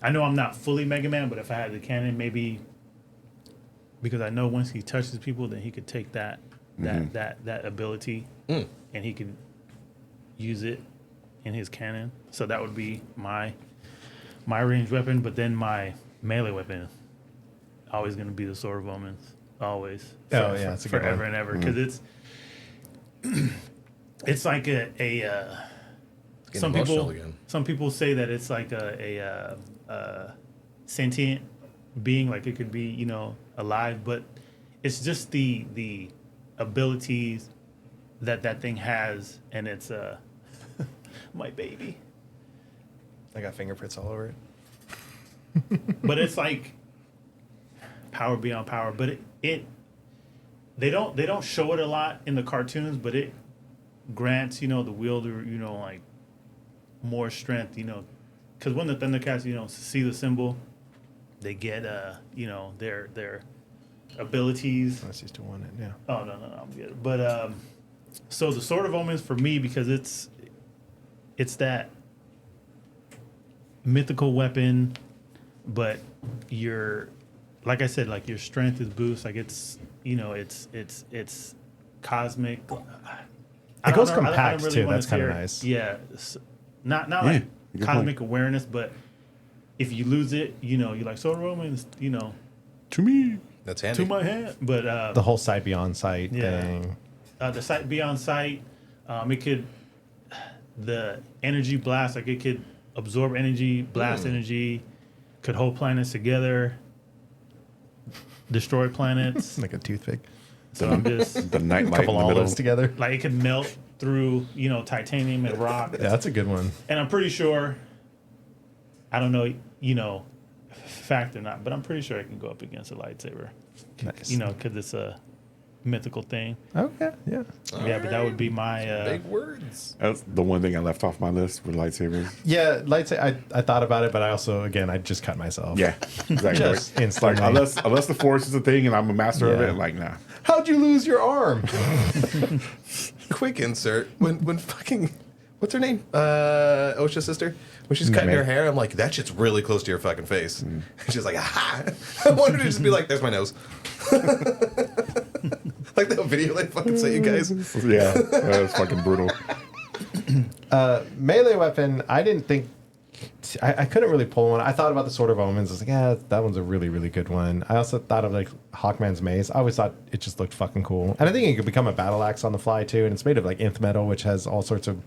I know I'm not fully Mega Man, but if I had the cannon, maybe because I know once he touches people, then he could take that ability, and he could use it in his cannon. So that would be my ranged weapon. But then my melee weapon always going to be the Sword of Omens. Always. Oh, yeah, it's a good forever one. and ever, because it's like some emotional people again. some people say that it's like a sentient being, like it could be, you know, alive, but it's just the abilities that thing has, and it's my baby. I got fingerprints all over it. But it's like power beyond power. But they don't show it a lot in the cartoons, but it grants, you know, the wielder, you know, like more strength, you know, because when the Thundercats, you know, see the symbol, they get you know, their abilities. Unless you still want it, yeah. Oh no, I'm good. But so the Sword of Omens for me, because it's that mythical weapon, but your, like I said, like your strength is boost. Like it's, you know, it's cosmic. It goes compact too. That's kind of nice. Yeah, not like good cosmic awareness, but if you lose it, you know, you're like Sword of Omens, you know, To me. That's handy. to my hand. But The whole sight beyond sight Yeah. thing. The sight beyond sight, it could, the energy blast, like it could absorb energy, blast energy, could hold planets together, destroy planets. Like a toothpick. So I'm just The nightlight Couple in the middle. olives together. like, it could melt through, you know, titanium and rock. Yeah, that's a good one. And I'm pretty sure, I don't know, you know, fact or not, but I'm pretty sure I can go up against a lightsaber. Nice. You know, because it's a mythical thing. Okay, yeah. Yeah, but that would be my. Big words. That's the one thing I left off my list with lightsabers. Yeah, lightsaber. I thought about it, but I also, again, I just cut myself. Yeah, exactly. Just Like, instantly. unless the force is a thing and I'm a master of Yeah. it, like nah. How'd you lose your arm? Quick insert. When fucking, what's her name? Osha's sister. When she's cutting May. her hair, I'm like, that shit's really close to your fucking face. And she's like, aha. I wanted to just be like, there's my nose. Like that video they fucking sent you guys. Yeah, that was fucking brutal. Melee weapon, I didn't think. I couldn't really pull one. I thought about the Sword of Omens. I was like, yeah, that one's a really, really good one. I also thought of like Hawkman's Mace. I always thought it just looked fucking cool. And I think it could become a battle axe on the fly too. And it's made of like nth metal, which has all sorts of.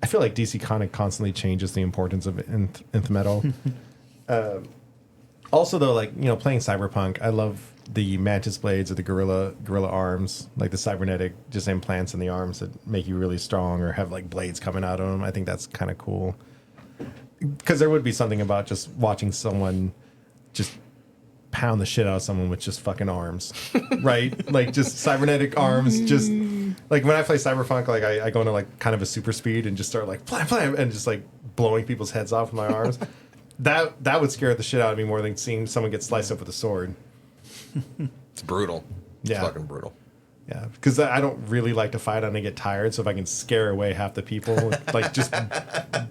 I feel like DC Comic constantly changes the importance of nth metal. Also, though, like, you know, playing Cyberpunk, I love the mantis blades or the gorilla arms, like the cybernetic just implants in the arms that make you really strong or have like blades coming out of them. I think that's kind of cool. Because there would be something about just watching someone just pound the shit out of someone with just fucking arms, right? Like just cybernetic arms. Just like when I play Cyberpunk, like I go into like kind of a super speed and just start like blam, blam, and just like blowing people's heads off with my arms. That would scare the shit out of me more than seeing someone get sliced up with a sword. It's brutal. Yeah. It's fucking brutal. Yeah, because I don't really like to fight and I get tired. So if I can scare away half the people, like just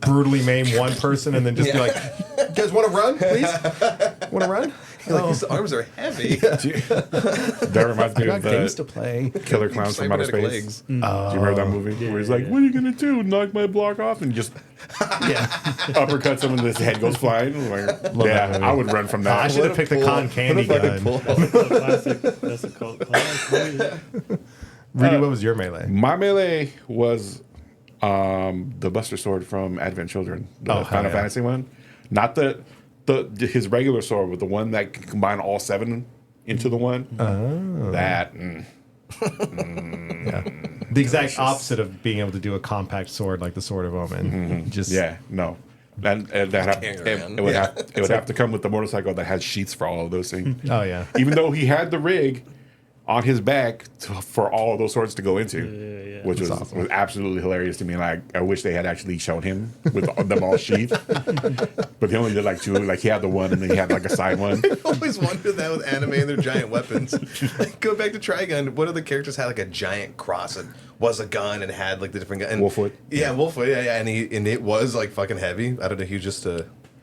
brutally maim one person and then just be like, "You guys want to run, please? Want to run?" You're like, these arms are heavy. That reminds me I of got games to the play. Killer Clowns from Outer Cybernetic Space. legs. Do you remember that movie? Where he's like, "What are you gonna do? Knock my block off?" And just Yeah, uppercuts him and his head goes flying. I'm like, that yeah, movie. I would run from that. I should have picked the con candy gun. Classic. That's a cult classic. Rudy, what was your melee? My melee was the Buster Sword from Advent Children, the Oh, hell Final yeah. Fantasy one. Not his regular sword, but the one that can combine all 7 into the one. That. Yeah, the exact opposite of being able to do a compact sword like the Sword of Omen. Just Yeah, no. And that Carrying it around. would have to come with the motorcycle that has sheets for all of those things. Oh yeah. Even though he had the rig on his back for all of those swords to go into, which was, awesome. was absolutely hilarious to me. And I wish they had actually shown him with them all sheathed. But he only did like 2. Like he had the one and then he had like a side one. I always wondered that with anime and their giant weapons. Like, go back to Trigun. One of the characters had like a giant cross and was a gun and had like the different gun. And, Wolfwood. Yeah, Wolfwood. Yeah, yeah. And it was like fucking heavy. I don't know. He was just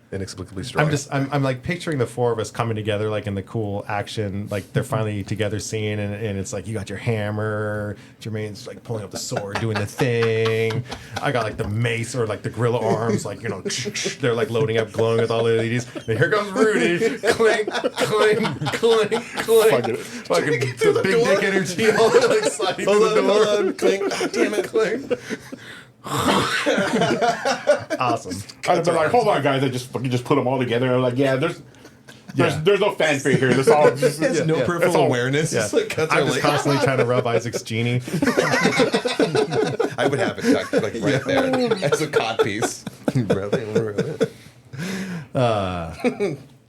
inexplicably strong. I'm like picturing the four of us coming together like in the cool action, like they're finally together scene, and it's like you got your hammer, Jermaine's like pulling up the sword, doing the thing. I got like the mace or like the gorilla arms, like they're like loading up, glowing with all the LEDs. And here comes Rudy, clink, clink, clink, clink. Fucking the big dick energy, all like sliding through the door. Hold on, clink. Oh, damn it, clink. Awesome. I'd be like, hold on, guys. I just fucking just put them all together. I'm like, there's no fanfare here. This all just It's no peripheral awareness. Yeah. It's like cuts I'm are just like, constantly trying to rub Isaac's genie. I would have it tucked like right there as a cod piece. Rub it.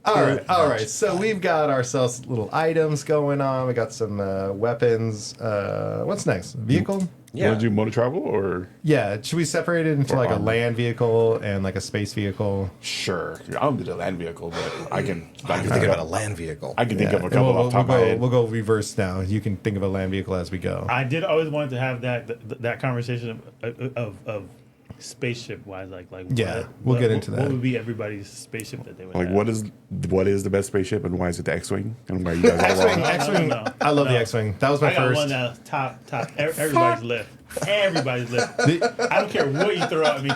All right. So we've got ourselves little items going on. We got some weapons. What's next? Vehicle? You want to do motor travel or? Yeah. Should we separate it into Or like a armor. land vehicle and like a space vehicle? Sure. I don't do the land vehicle, but I can Think think about a of land vehicle. I can think of a And couple we'll, off the top of my head. we'll go reverse now. You can think of a land vehicle as we go. I did always want to have that conversation of spaceship wise, like Yeah, we'll get into that. What would be everybody's spaceship that they would Like, have? what is the best spaceship, and why is it the X-wing? And why are you guys all X-wing, wrong? X-wing. No. I love the No. X-wing. That was my I got first. one that's top. Everybody's left. Everybody's left. I don't care what you throw at me.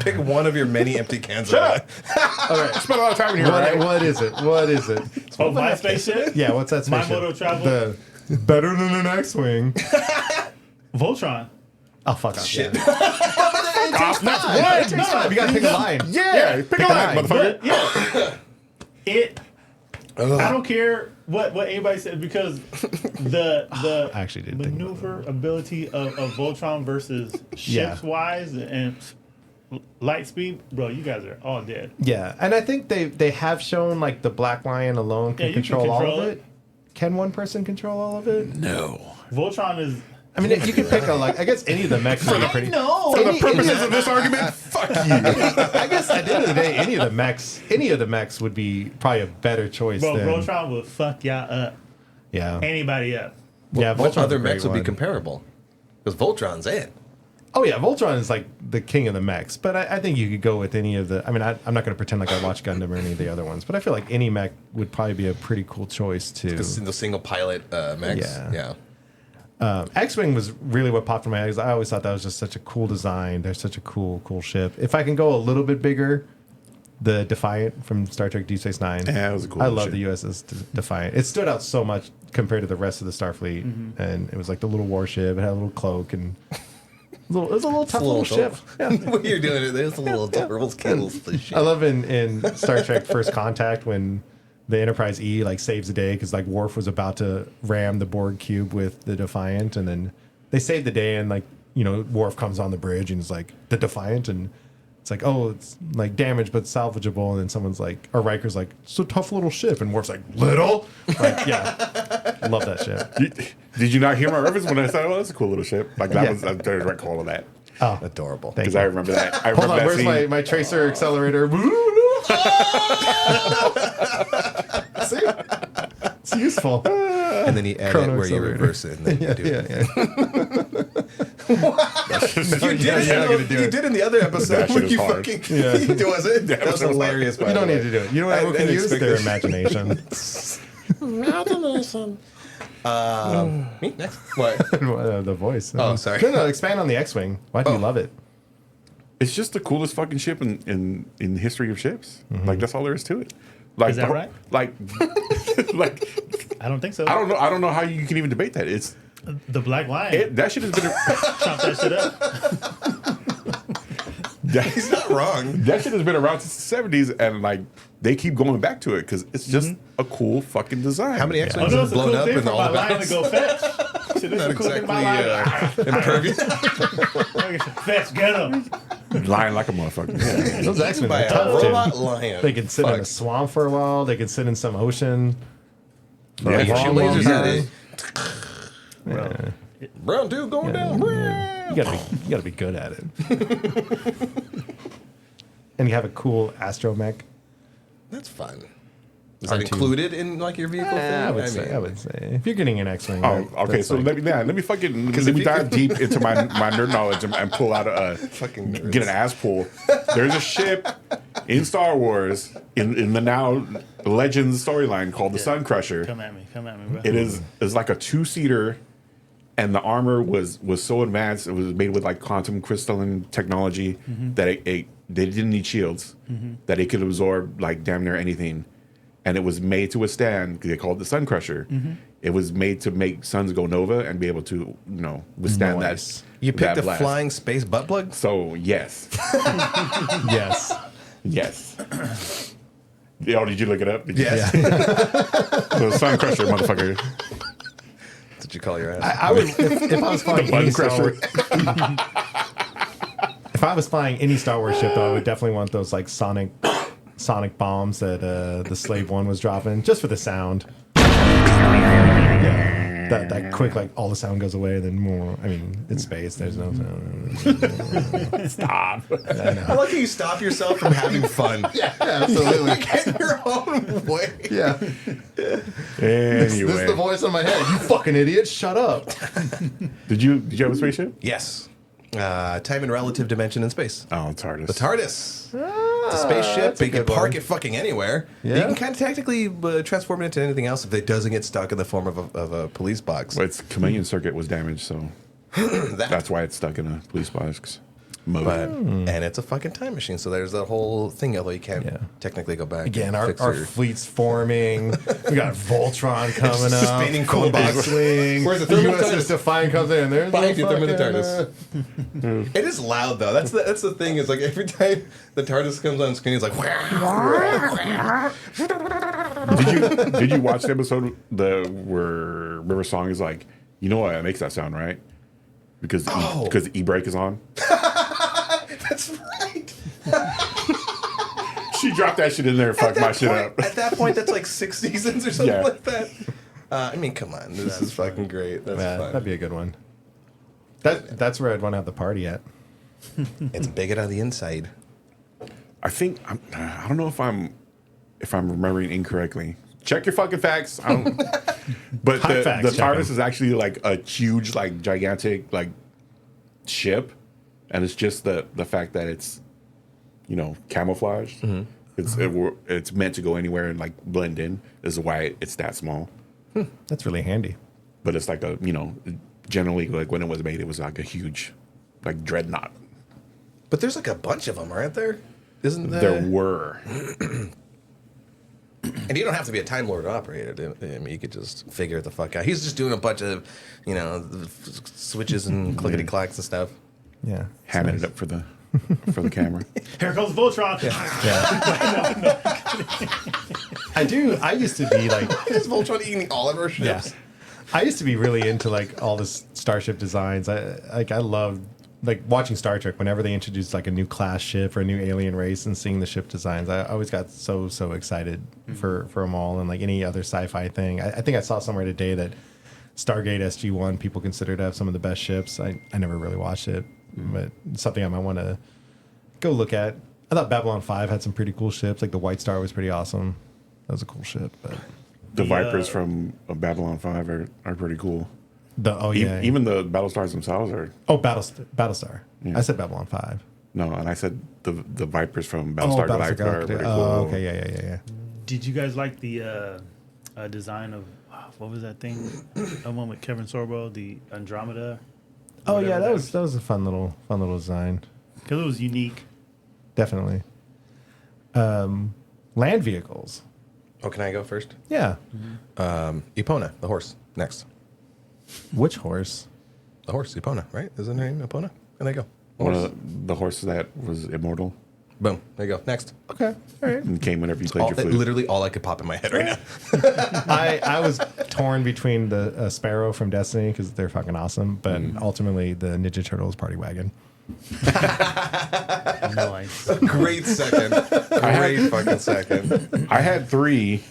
Pick one of your many empty cans. Shut of up! All right, spend a lot of time in here, right? What is it? What is it? Oh, my spaceship? Yeah, what's that My spaceship? motor travel? The better than an X-wing. Voltron. Oh, fuck off. Shit. Yeah. Off, that's one. No, you gotta pick a line. Yeah, pick a line, line. motherfucker. But yeah, I don't care what anybody said because the I actually did think about maneuver ability of Voltron versus Yeah. ships wise and light speed, bro, you guys are all dead. Yeah, and I think they have shown like the Black Lion alone can Yeah, you can control all control of it. it. Can one person control all of it? No. Voltron is. I mean, you can pick a like. I guess any of the mechs would be pretty. know. For the Any- purposes of this argument, fuck you. I guess at the end of the day, any of the mechs would be probably a better choice Bro, than. Voltron will fuck y'all up. Yeah, Anybody up. yeah. What Voltron's other a great mechs would be one. comparable? Because Voltron's it. Oh yeah, Voltron is like the king of the mechs, but I think you could go with any of the. I mean, I'm not going to pretend like I watch Gundam or any of the other ones, but I feel like any mech would probably be a pretty cool choice too. The single pilot mechs. Yeah. Yeah. X-wing was really what popped in my eyes. I always thought that was just such a cool design. They're such a cool ship. If I can go a little bit bigger, the Defiant from Star Trek Deep Space Nine. Yeah, it was a cool I little love the USS Defiant. It stood out so much compared to the rest of the Starfleet, and it was like the little warship. It had a little cloak and. It was a little tough little ship. Yeah. What you're doing, there's a little adorable skills. I love in Star Trek First Contact when the Enterprise E like saves the day because like Worf was about to ram the Borg cube with the Defiant, and then they save the day, and like Worf comes on the bridge and is like the Defiant, and it's like, oh, it's like damaged but salvageable, and then someone's like, or Riker's like, it's a tough little ship, and Worf's like, little, like yeah, love that ship. Did you not hear my reference when I said, "Oh, that's a cool little ship"? Like that Yeah. was a direct call of that Oh, Adorable. thank because you. I remember that. I Hold remember on, that where's scene. my tracer accelerator? See? It's useful. And then you edit Chrono where you accelerator. reverse it. And then you do it. You did you're not gonna do you it. did in the other episode. That shit where is you hard. fucking Yeah. was it? That was episode was hilarious. By You don't the need way. to do it. You know what? I Who can didn't use expect their this. imagination. Me next. What? The voice. Oh, sorry. No, expand on the X-wing. Why do you love it? It's just the coolest fucking ship in the history of ships. Mm-hmm. Like that's all there is to it. Like Is that right? Like, like I don't think so. I don't know. I don't know how you can even debate that. It's The Black Lion. that shit has been. Chop that shit up. He's not wrong. That shit has been around since the 70s, and like they keep going back to it because it's just a cool fucking design. How many Oh, X-Wings no, have it's a blown cool up thing in for all my the lion to battles? go fetch. Shit, this Not is cool thing exactly for my lion. impervious. Fetch, get him. lying like a motherfucker? Yeah. Those X-Men By are a tough, robot dude. lion. They can sit in a Fuck. swamp for a while. They can sit in some ocean. For Yeah, a you long, shoot long lasers time. at it. Round two going down. You gotta be good at it. And you have a cool astromech. That's fun. Is that included in like your vehicle thing? I would say if you're getting an X-wing. Oh, okay. So let me dive deep into my nerd knowledge and pull out Fucking nerds. get an ass pull. There's a ship in Star Wars in the now Legends storyline called the Sun Crusher. Come at me, bro. It's like a 2-seater, and the armor was so advanced. It was made with like quantum crystalline technology that they didn't need shields, that it could absorb like damn near anything. And it was made to withstand. They called it the Sun Crusher. It was made to make suns go nova and be able to, withstand that. You picked that a blast. flying space butt plug? So yes, Yes. Oh, did you look it up? Yes. The Sun Crusher, motherfucker. That's what you call your ass. I would if I was flying any Star Crusher. Wars. If I was flying any Star Wars ship, though, I would definitely want those like sonic bombs that the Slave One was dropping, just for the sound. Yeah. That quick, like all the sound goes away, then more. I mean, it's space. There's no sound. Stop. I like how you stop yourself from having fun. Yeah, absolutely. Get your own way. Yeah. Anyway, This is the voice in my head. You fucking idiot! Shut up. did you have a spaceship? Yes. Time and relative dimension in space. Oh, it's TARDIS. The TARDIS. It's a spaceship. You can park it fucking anywhere. Yeah. You can kind of technically transform it into anything else if it doesn't get stuck in the form of a police box. Well, its chameleon circuit was damaged, so that's why it's stuck in a police box mode. But, and it's a fucking time machine, so there's that whole thing, although you can't technically go back. Again, and our fix your- fleet's forming. We got Voltron coming up. Spinning cool box. Swing. Where's the thermal USS TARDIS? Defiant comes in. There's Behind you, fucking, thermal TARDIS. It is loud though. That's the thing. Is like every time the TARDIS comes on screen, it's like. Did you watch the episode where River Song is like, you know why it makes that sound, right? Because e-brake is on. That's right. She dropped that shit in there and fucked my shit up. At that point, that's like 6 seasons or something Yeah. like that. I mean, come on, this is fucking great. That's Yeah, fun. that'd be a good one. That's where I'd want to have the party at. It's bigot on the inside. I think I don't know if I'm remembering incorrectly. Check your fucking facts. I don't, but Hot the facts, check TARDIS 'em. is actually like a huge, like gigantic, like ship, and it's just the fact that it's camouflaged. It's meant to go anywhere and like blend in. Is why it's that small. That's really handy. But it's like generally like when it was made, it was like a huge, like dreadnought. But there's like a bunch of them, aren't there? Isn't There were. And you don't have to be a Time Lord to operate it. I mean, you could just figure it the fuck out. He's just doing a bunch of, switches and clickety clacks and stuff. Yeah. Hamming it up for the camera. Here comes Voltron. I used to be like, Is Voltron eating all of our ships? I used to be really into like all this starship designs. I loved like watching Star Trek whenever they introduced like a new class ship or a new alien race and seeing the ship designs. I always got so excited for them all, and like any other sci-fi thing. I think I saw somewhere today that Stargate SG-1 people consider to have some of the best ships. I never really watched it, but it's something I might want to go look at. I thought Babylon 5 had some pretty cool ships. Like the White Star was pretty awesome. That was a cool ship. But The Vipers from Babylon 5 are pretty cool. Even Even the Battlestars themselves are. Battlestar. Yeah. I said Babylon 5. No, and I said the Vipers from Battlestar Galactica are pretty cool. Oh, okay, yeah. Did you guys like the design of what was that thing? The one with Kevin Sorbo, the Andromeda. Oh yeah, that was a fun little design. Because it was unique. Definitely. Land vehicles. Oh, can I go first? Yeah. Epona, the horse. Next. Which horse? The horse, Epona, right? Isn't her name Epona? And there you go. One Horse. of the horses that was immortal Boom. There you go. Next. Okay. All right. and came whenever you played your flute. Literally all I could pop in my head right now. I was torn between the Sparrow from Destiny because they're fucking awesome, but ultimately the Ninja Turtles Party Wagon. Nice. Great second. Great fucking second. I had 3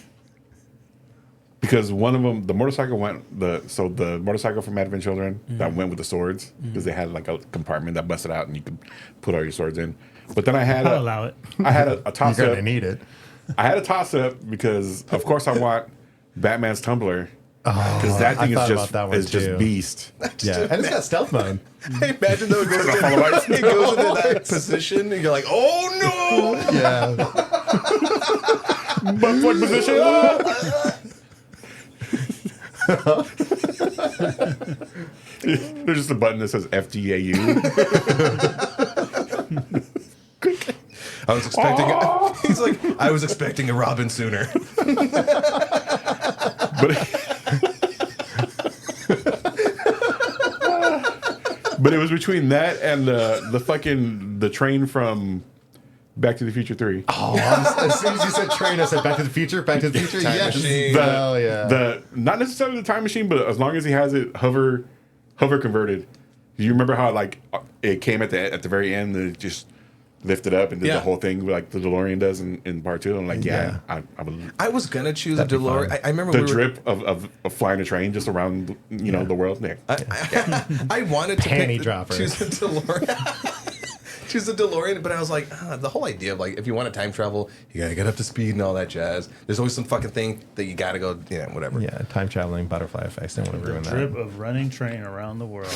because one of them, the motorcycle the motorcycle from Advent Children that went with the swords because they had like a compartment that busted out and you could put all your swords in. But then I had I'll allow it. I had a toss You're up. gonna need it. I had a toss up because, of course, I want Batman's Tumblr because that thing I is thought just about that one is just too. beast. Yeah, and it's got stealth mode. I imagine though it goes into that position, and you're like, oh no! Yeah. Butt plug position. There's just a button that says FDAU. I was expecting. He's like, I was expecting a Robin sooner. But it was between that and the train from Back to the Future 3. Oh, as soon as you said train, I said Back to the Future. Back to the Future. Time Yes. machine. Hell yeah. The not necessarily the time machine, but as long as he has it hover converted. Do you remember how like it came at the very end and it just lifted up and did Yeah. the whole thing like the DeLorean does in part 2? I'm like, Yeah. I would. I was gonna choose That'd a be DeLorean. fun. I remember The we were, drip of flying a train just around the world. Yeah. I wanted to Panty pick dropper. choose a DeLorean. Choose a DeLorean, but I was like, the whole idea of like, if you want to time travel, you gotta get up to speed and all that jazz. There's always some fucking thing that you gotta go, whatever. Yeah, time traveling butterfly effects. Didn't want to ruin Drip that. of running train around the world.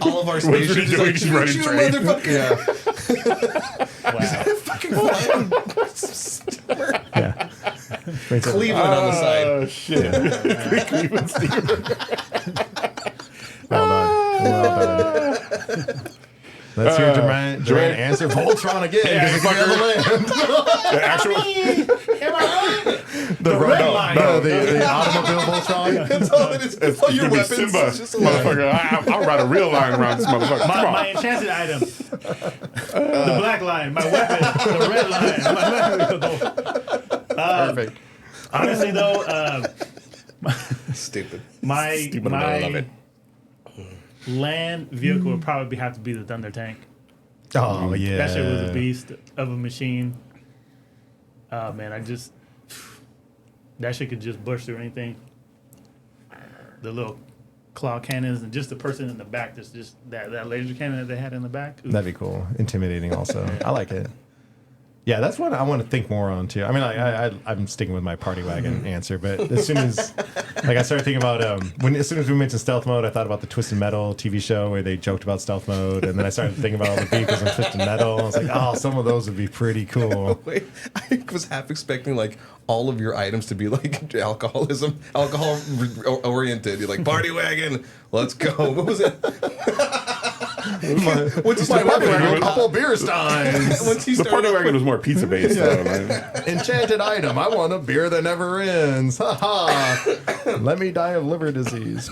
All of our What are stations, you doing? Just running "Shoot, train." motherfucker. Yeah. Wow. Fucking flying. Yeah. Cleveland on the side. Oh shit! Cleveland steamer. Well done. Well done. Let's hear Duran answer Voltron again. Yeah, because it's the land. The actual. The red no, line. no. The automobile Voltron. That's all it is. It's All your gonna be weapons. Simba, It's just a line. motherfucker. I'll ride a real line around this motherfucker. Come on. My enchanted item. The black line, my weapon. The red line. Perfect. Honestly, though, Stupid. my Stupid, but I love it. land vehicle would probably have to be the Thunder Tank. Oh, yeah. That shit was a beast of a machine. Man, that shit could just bush through anything. The little claw cannons and just the person in the back. That's just that laser cannon that they had in the back. Ooh. That'd be cool. Intimidating also. I like it. Yeah, that's what I want to think more on too. I mean, I'm sticking with my party wagon answer, but as soon as I started thinking about as soon as we mentioned stealth mode, I thought about the Twisted Metal TV show where they joked about stealth mode, and then I started thinking about all the vehicles in Twisted Metal. I was like, oh, some of those would be pretty cool. Wait, I was half expecting like all of your items to be like alcohol oriented. You're like party wagon, let's go. What was it? What's My weapon, weapon? a couple beer steins. Once he The party started, wagon was more pizza based, though, man. Enchanted item. I want a beer that never ends. Ha ha. Let me die of liver disease.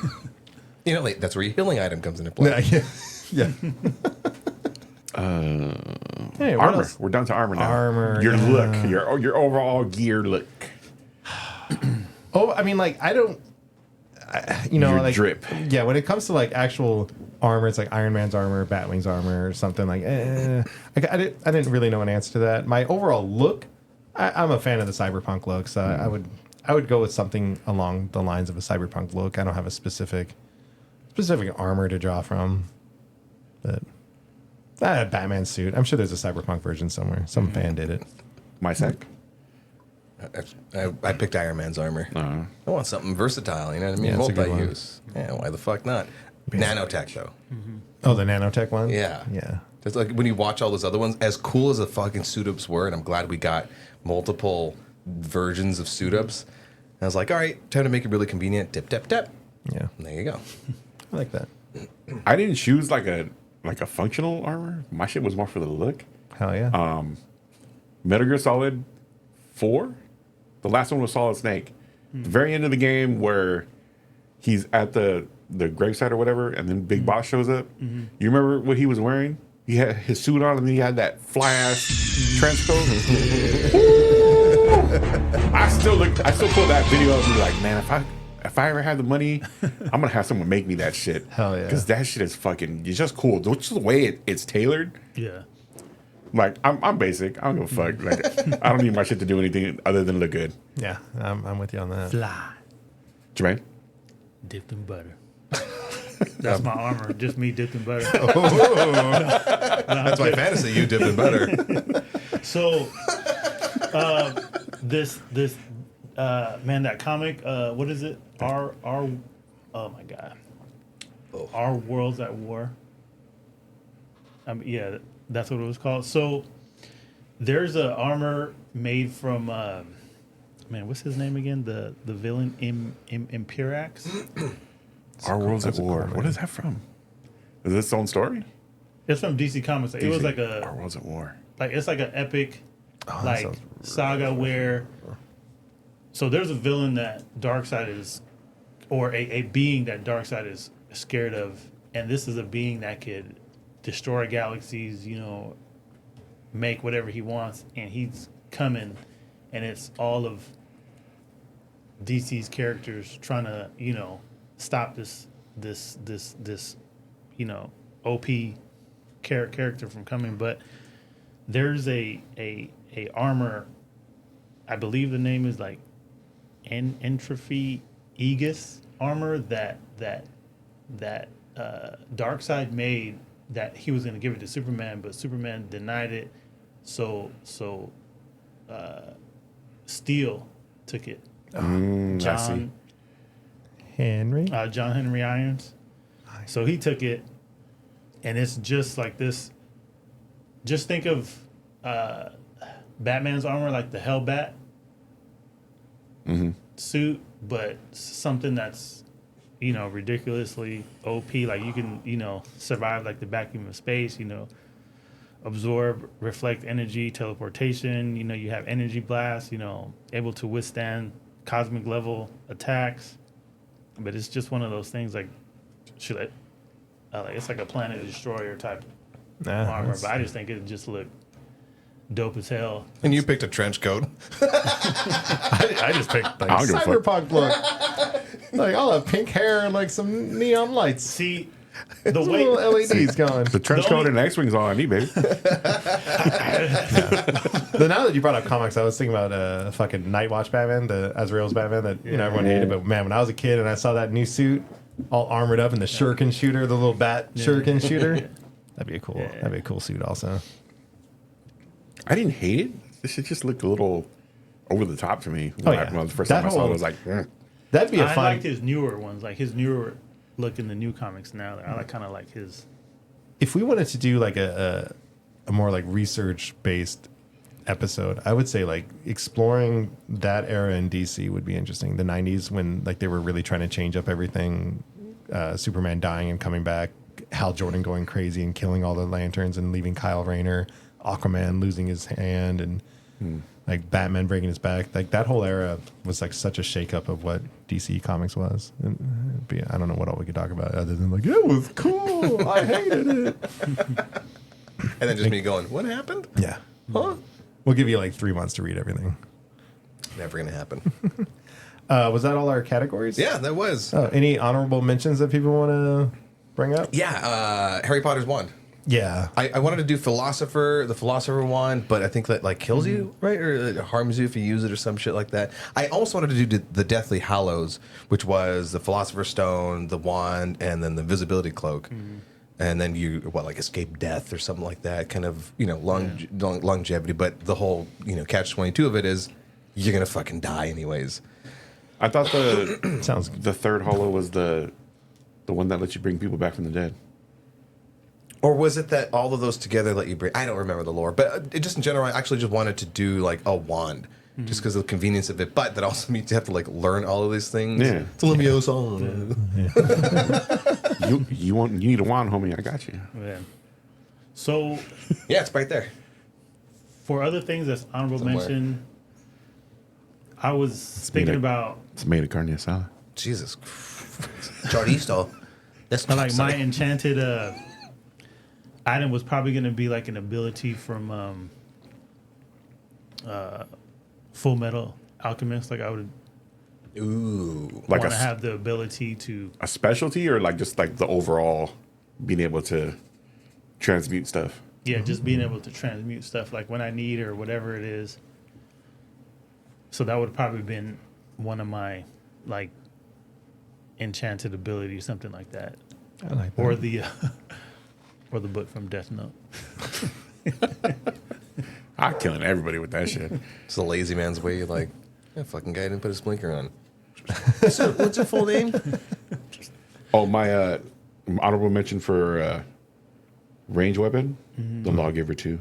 like, that's where your healing item comes into play. Yeah. Hey, what Armor. else? We're down to armor now. Armor, Your yeah. look. Your overall gear look. Oh, I mean, like, I don't. Your like drip. Yeah, when it comes to like actual armor, it's like Iron Man's armor, Batwing's armor, or something like. I didn't really know an answer to that. My overall look, I'm a fan of the cyberpunk look, so I would go with something along the lines of a cyberpunk look. I don't have a specific armor to draw from, but a Batman suit. I'm sure there's a cyberpunk version somewhere. Some fan did it. My sec. I picked Iron Man's armor. I want something versatile, you know what I mean? Yeah, it's a good one. Multi-use. Yeah, why the fuck not? Nanotech, though. Oh, the nanotech one. Yeah. Yeah. Just like when you watch all those other ones, as cool as the fucking suit-ups were, and I'm glad we got multiple versions of suit-ups, I was like, all right, time to make it really convenient. Dip, dip, dip. Yeah. And there you go. I like that. I didn't choose like a functional armor. My shit was more for the look. Hell yeah. Metal Gear Solid 4. The last one was Solid Snake. The very end of the game where he's at the gravesite or whatever, and then Big Boss shows up. You remember what he was wearing? He had his suit on, and then he had that fly ass trench coat. I still pull that video up and be like, man, if I ever have the money, I'm gonna have someone make me that shit. Hell yeah. Because that shit is fucking. It's just cool. Just the way it's tailored. Yeah. Like I'm basic. I don't give a fuck. Like I don't need my shit to do anything other than look good. Yeah, I'm with you on that. Fly. Jermaine. Dipped in butter. That's my armor. Just me dipped in butter. That's my fantasy. You dip in butter. So, this man, that comic, what is it? Oh my god, Our Worlds at War. Yeah, that's what it was called. So, there's a armor made from man, what's his name again? The villain Imperax. Our World's at War. What is that from? Is this its own story? It's from DC Comics. It was like Our World's at War. like it's like an epic that sounds saga where so there's a villain that Darkseid is or a being that Darkseid is scared of, and this is a being that could destroy galaxies, make whatever he wants, and he's coming, and it's all of DC's characters trying to stop this OP character from coming. But there's a armor, I believe the name is like Entropy Aegis armor that Darkseid made, that he was going to give it to Superman, but Superman denied it. So Steel took it. John Henry. John Henry Irons. So he took it, and it's just like this. Just think of Batman's armor, like the Hellbat suit, but something that's ridiculously OP. Like you can survive like the vacuum of space. Absorb, reflect energy, teleportation. You have energy blast. Able to withstand cosmic level attacks. But it's just one of those things like, it's like a Planet Destroyer type armor. But I just think it just looked dope as hell. And you picked a trench coat. I just picked like I'll go for it. cyberpunk look. Like I'll have pink hair and like some neon lights. See, the Some way little LEDs going. The trench The coat only- and X-Wings on me, baby. But now that you brought up comics, I was thinking about fucking Nightwatch Batman, the Azrael's Batman that everyone hated. But man, when I was a kid and I saw that new suit, all armored up, and the shuriken shooter, the little bat shuriken shooter, that'd be a cool. That'd be a cool suit, also. I didn't hate it. This shit just looked a little over the top to me. Oh, When yeah. the first That time I saw it, whole- I was like, That'd be a I fun. liked his newer ones, like his newer look in the new comics now. I kind of like his. If we wanted to do like a more like research based episode, I would say like exploring that era in DC would be interesting. The 90s when like they were really trying to change up everything, Superman dying and coming back, Hal Jordan going crazy and killing all the lanterns and leaving Kyle Rayner, Aquaman losing his hand, and like Batman breaking his back. Like that whole era was like such a shakeup of what DC Comics was. And I don't know what all we could talk about other than like it was cool. I hated it. And then just me going, what happened? Yeah. Huh? We'll give you like 3 months to read everything. Never gonna happen. Was that all our categories? Yeah, that was. Any honorable mentions that people want to bring up? Yeah, Harry Potter's wand. Yeah. I wanted to do the philosopher wand, but I think that like kills you, right? Or it harms you if you use it or some shit like that. I also wanted to do the Deathly Hallows, which was the philosopher's stone, the wand, and then the invisibility cloak. And then you escape death or something like that, kind of longevity. But the whole catch-22 of it is you're gonna fucking die anyways. I thought the Sounds the third hollow was the one that lets you bring people back from the dead. Or was it that all of those together let you bring? I don't remember the lore, but it just in general, I actually just wanted to do like a wand, just because of the convenience of it. But that also means you have to like learn all of these things. Yeah. It's a Leviosa. You need a wand, homie. I got you. Yeah. So Yeah, it's right there. for other things that's honorable Somewhere. mention, I was thinking made about It's made of carne asada. Jesus. Chorizo. That's not like my enchanted item was probably going to be like an ability from Full Metal Alchemist. Like I would Ooh. Like want to a have the ability to specialty, or like just like the overall being able to transmute stuff. just being able to transmute stuff like when I need or whatever it is. So that would probably been one of my like enchanted abilities, something like that. I like that. or the or the book from Death Note. I'm killing everybody with that shit. It's the lazy man's way. You're like, that fucking guy didn't put his blinker on. Sir, what's your full name? Oh, my honorable mention for range weapon, the Lawgiver 2,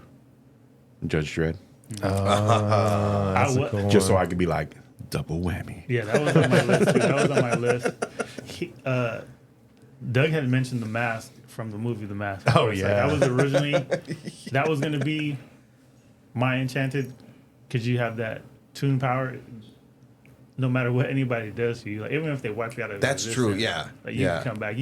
Judge Dredd. That's a cool one. Just so I could be like, double whammy. Yeah, that was on my list too. That was on my list. Doug had mentioned the mask from the movie The Mask. Oh, It's yeah. that was originally that was going to be my enchanted, because you have that tune power. No matter what anybody does to you, like even if they wipe you out of That's true, existence, yeah. like you Yeah. can come back.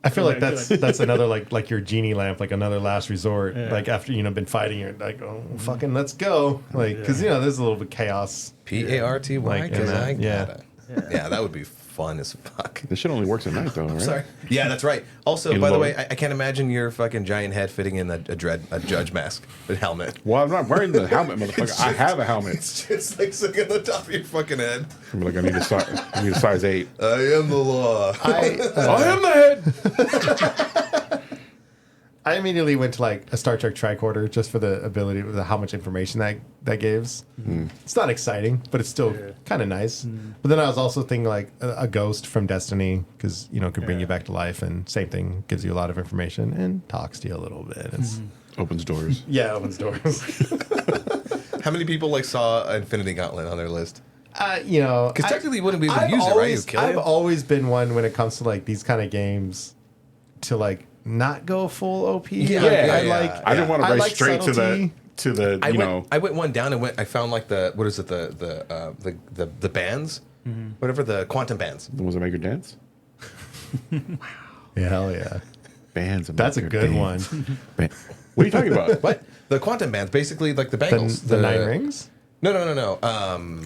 I feel like Yeah, that's another like your genie lamp, like another last resort. Yeah. Like after been fighting, you're like, oh, fucking, let's go. Like because there's a little bit of chaos. Party, Like, because and I that- yeah. gotta. Yeah, that would be fun as fuck. This shit only works at night, though, right? Sorry. Yeah, that's right. Also, In by the low. way, I can't imagine your fucking giant head fitting in a judge mask, a helmet. Well, I'm not wearing the helmet, motherfucker. I have a helmet. It's just like sitting on the top of your fucking head. I'm like, I need a size 8. I am the law. I am the head. I immediately went to like a Star Trek tricorder just for the ability, how much information that gives. It's not exciting, but it's still kind of nice. But then I was also thinking like a ghost from Destiny, because could bring you back to life, and same thing, gives you a lot of information and talks to you a little bit. It's, Opens doors. Yeah, opens doors. How many people like saw Infinity Gauntlet on their list? Because Because technically you wouldn't be able to use it, right? You'd kill I've you. always been one when it comes to like these kind of games to like not go full OP. Yeah, Like, yeah, I yeah. like I didn't want to I race like straight subtlety. to the I went down and I found like the bands, whatever, the quantum bands. the ones that make her dance. Yeah, hell yeah. Bands. that That's a make her good dance. one. What are you talking about? What? The quantum bands, basically like the The, bangles. the Nine Rings? No.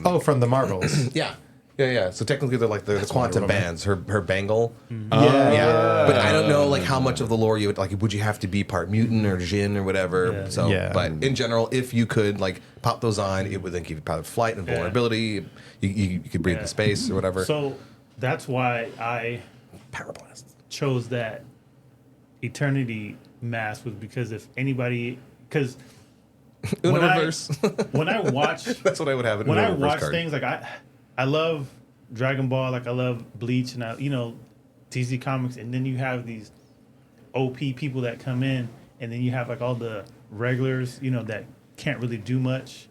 Oh, from the Marvels. Yeah. So technically they're like the quantum one of them. bands. Her bangle. Yeah. But I don't know like how much of the lore you would you have to be part mutant or Jinn or whatever. Yeah. So Yeah. but in general, if you could like pop those on, it would then give you power of flight and vulnerability. You could breathe in space or whatever. So that's why I power blasts. chose that Eternity mask, was because if anybody, because Uno reverse. when I watch That's what I would have. An when Uno I reverse watch card. things like I love Dragon Ball, like I love Bleach, and DC Comics, and then you have these OP people that come in, and then you have like all the regulars, that can't really do much,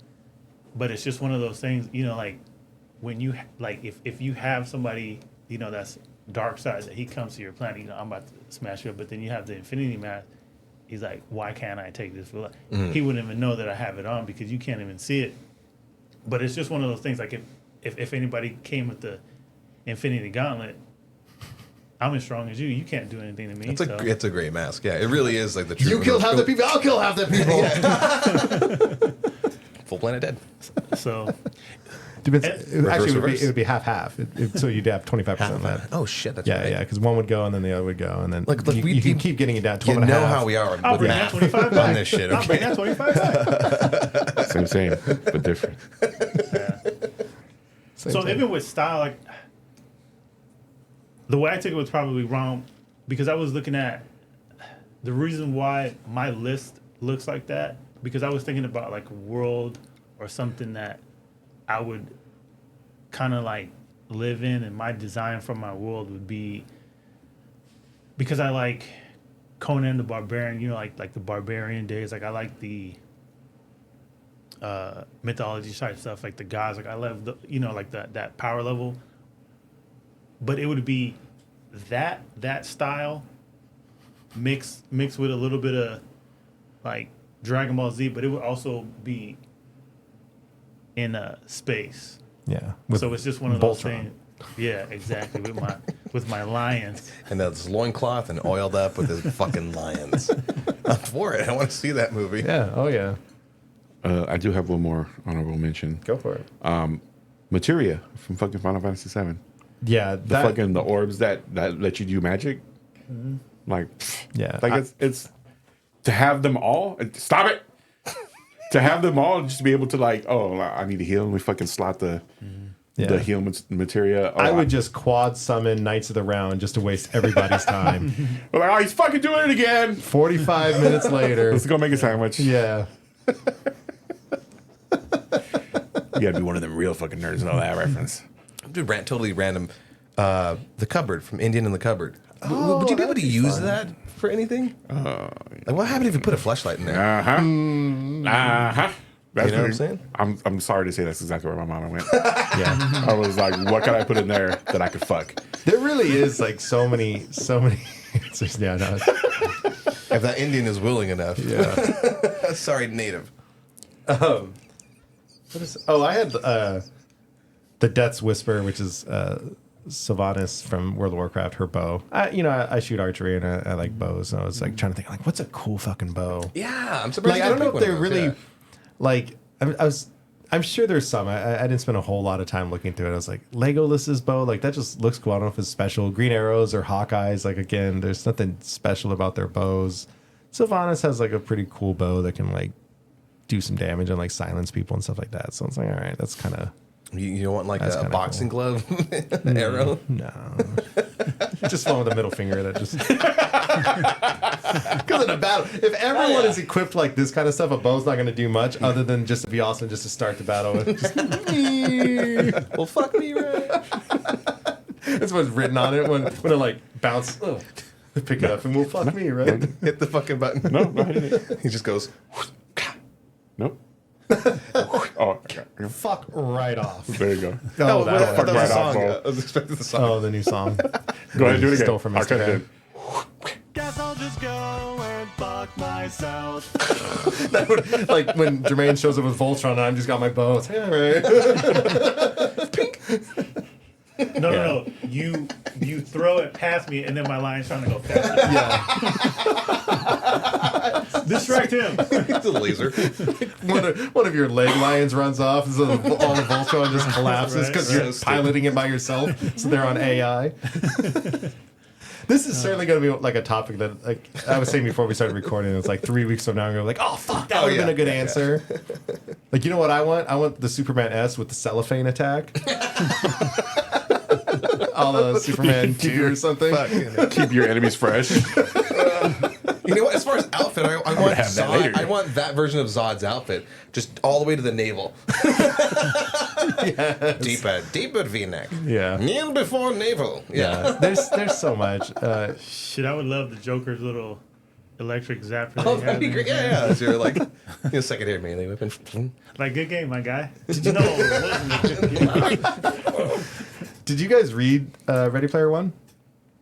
but it's just one of those things, like when you like if you have somebody that's dark side, that he comes to your planet, I'm about to smash you up, but then you have the Infinity Mask. He's like, why can't I take this? He wouldn't even know that I have it on because you can't even see it. But it's just one of those things. Like if anybody came with the Infinity Gauntlet, I'm as strong as you. You can't do anything to me. It's a great mask. Yeah, it really is like the true. You kill half the people, I'll kill half the people. Full planet dead. So Actually, reverse. it would be half-half. So you'd have 25% left. Oh shit, that's Yeah, right. yeah, because one would go and then the other would go, and then Look, you, we- you can you- keep getting it down. You 12 and a know half. how we are I'll with bring that math 25 back. on this shit. I'll bring Okay. that 25 back. Same, but different. Same So thing. even with style, like the way I took it was probably wrong, because I was looking at the reason why my list looks like that, because I was thinking about like a world or something that I would kind of like live in, and my design for my world would be, because I like Conan the Barbarian, like the barbarian days. Like I like the mythology type stuff, like the gods. Like I love the like that power level. But it would be that style mixed with a little bit of like Dragon Ball Z, but it would also be in space. Yeah. So it's just one of those Voltron. things. Yeah, exactly. With my lions. And that's loincloth and oiled up with his fucking lions. I'm for it. I want to see that movie. Yeah. Oh yeah. I do have one more honorable mention. Go for it. Materia from fucking Final Fantasy VII. Yeah. The orbs that let you do magic. Like, Yeah. like it's to have them all. Stop it. To have them all, just to be able to like, oh, I need to heal. And we fucking slot the Yeah. the healing materia. Oh, I would just quad summon Knights of the Round just to waste everybody's time. I'm like, oh, he's fucking doing it again. 45 minutes later. Let's go make a sandwich. Yeah. You gotta be one of them real fucking nerds and all that reference. Dude, totally random. The cupboard from Indian in the Cupboard. Would you be able to use that for anything? Like, what happened if you put a fleshlight in there? That's You know what I'm saying? I'm sorry to say that's exactly where my mind went. Yeah. I was like, what can I put in there that I could fuck? There really is like so many answers. Yeah, no. If that Indian is willing enough. Yeah. Sorry, native. I had the Death's Whisper, which is Sylvanas from World of Warcraft, her bow. I shoot archery and I like bows. And I was like trying to think, like, what's a cool fucking bow? Yeah, I'm surprised. Like, I don't know if they're really like. I'm sure there's some. I didn't spend a whole lot of time looking through it. I was like, Legolas's bow, like that just looks cool. I don't know if it's special. Green arrows or Hawkeyes, like again, there's nothing special about their bows. Sylvanas has like a pretty cool bow that can like do some damage and like silence people and stuff like that. So it's like, all right, that's kind of. You don't want like That's a kinda boxing glove arrow? No. Just one with a middle finger that just. Because in a battle, if everyone is equipped like this kind of stuff, a bow's not going to do much other than just to be awesome just to start the battle with. Just, Well, fuck me, right? that's what's written on it when it like bounce. Pick it up and we'll fuck me, right? Hit the fucking button. No, I hit it. He just goes. Nope. Oh, okay. Fuck right off. There you go. Oh, that that fuck was right a off, song. bro. I was expecting the song. Oh, the new song. Go ahead, do it again. Stole from I could've Instagram. did. Guess I'll just go and fuck myself. Like when Jermaine shows up with Voltron and I've just got my bow. It's like, all right. No. You throw it past me, and then my line's trying to go faster. Yeah. Distract him. It's a laser. One of your leg lions runs off, so all the Voltron just collapses because Right, you're piloting it by yourself. So they're on AI. This is certainly going to be like a topic that, like I was saying before we started recording, it's like 3 weeks from now, I'm going to be like, oh, fuck, that would have been a good answer. Like, you know what I want? I want the Superman S with the cellophane attack. All the Superman 2 or something. Keep your enemies fresh. You know what? As far as outfit, I want have that later. I want that version of Zod's outfit, just all the way to the navel. Deeper V-neck. Yeah. Kneel before navel. Yeah. There's so much. Shit, I would love the Joker's little electric zapper. Oh, that he that'd be has great. in there. Yeah. So you're like, secondary melee weapon. Like, good game, my guy. Did you know it wasn't a good game? Did you guys read Ready Player One?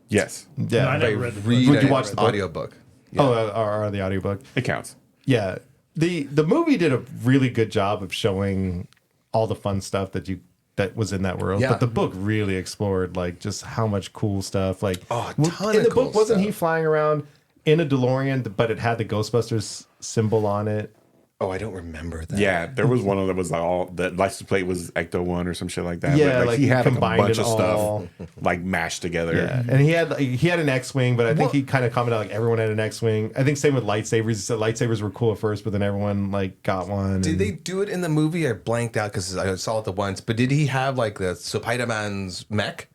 Yes, Yeah. No, I never read the book. Would you watch the book? audiobook? Or the audiobook? it counts. Yeah. The movie did a really good job of showing all the fun stuff that was in that world. Yeah. But the book really explored like just how much cool stuff. Like Oh, a ton in of the cool book, wasn't he stuff. flying around in a DeLorean, but it had the Ghostbusters symbol on it? Oh, I don't remember that. Yeah, there was one that was like all the license plate was Ecto One or some shit like that. Yeah, but, like he had like a combined bunch it of all. stuff like mashed together. Yeah, and he had an X-wing, but I think he kind of commented like everyone had an X-wing. I think same with lightsabers. He said lightsabers were cool at first, but then everyone like got one. Did and- they do it in the movie? I blanked out because I saw it the once. But did he have like the Spider-Man's mech?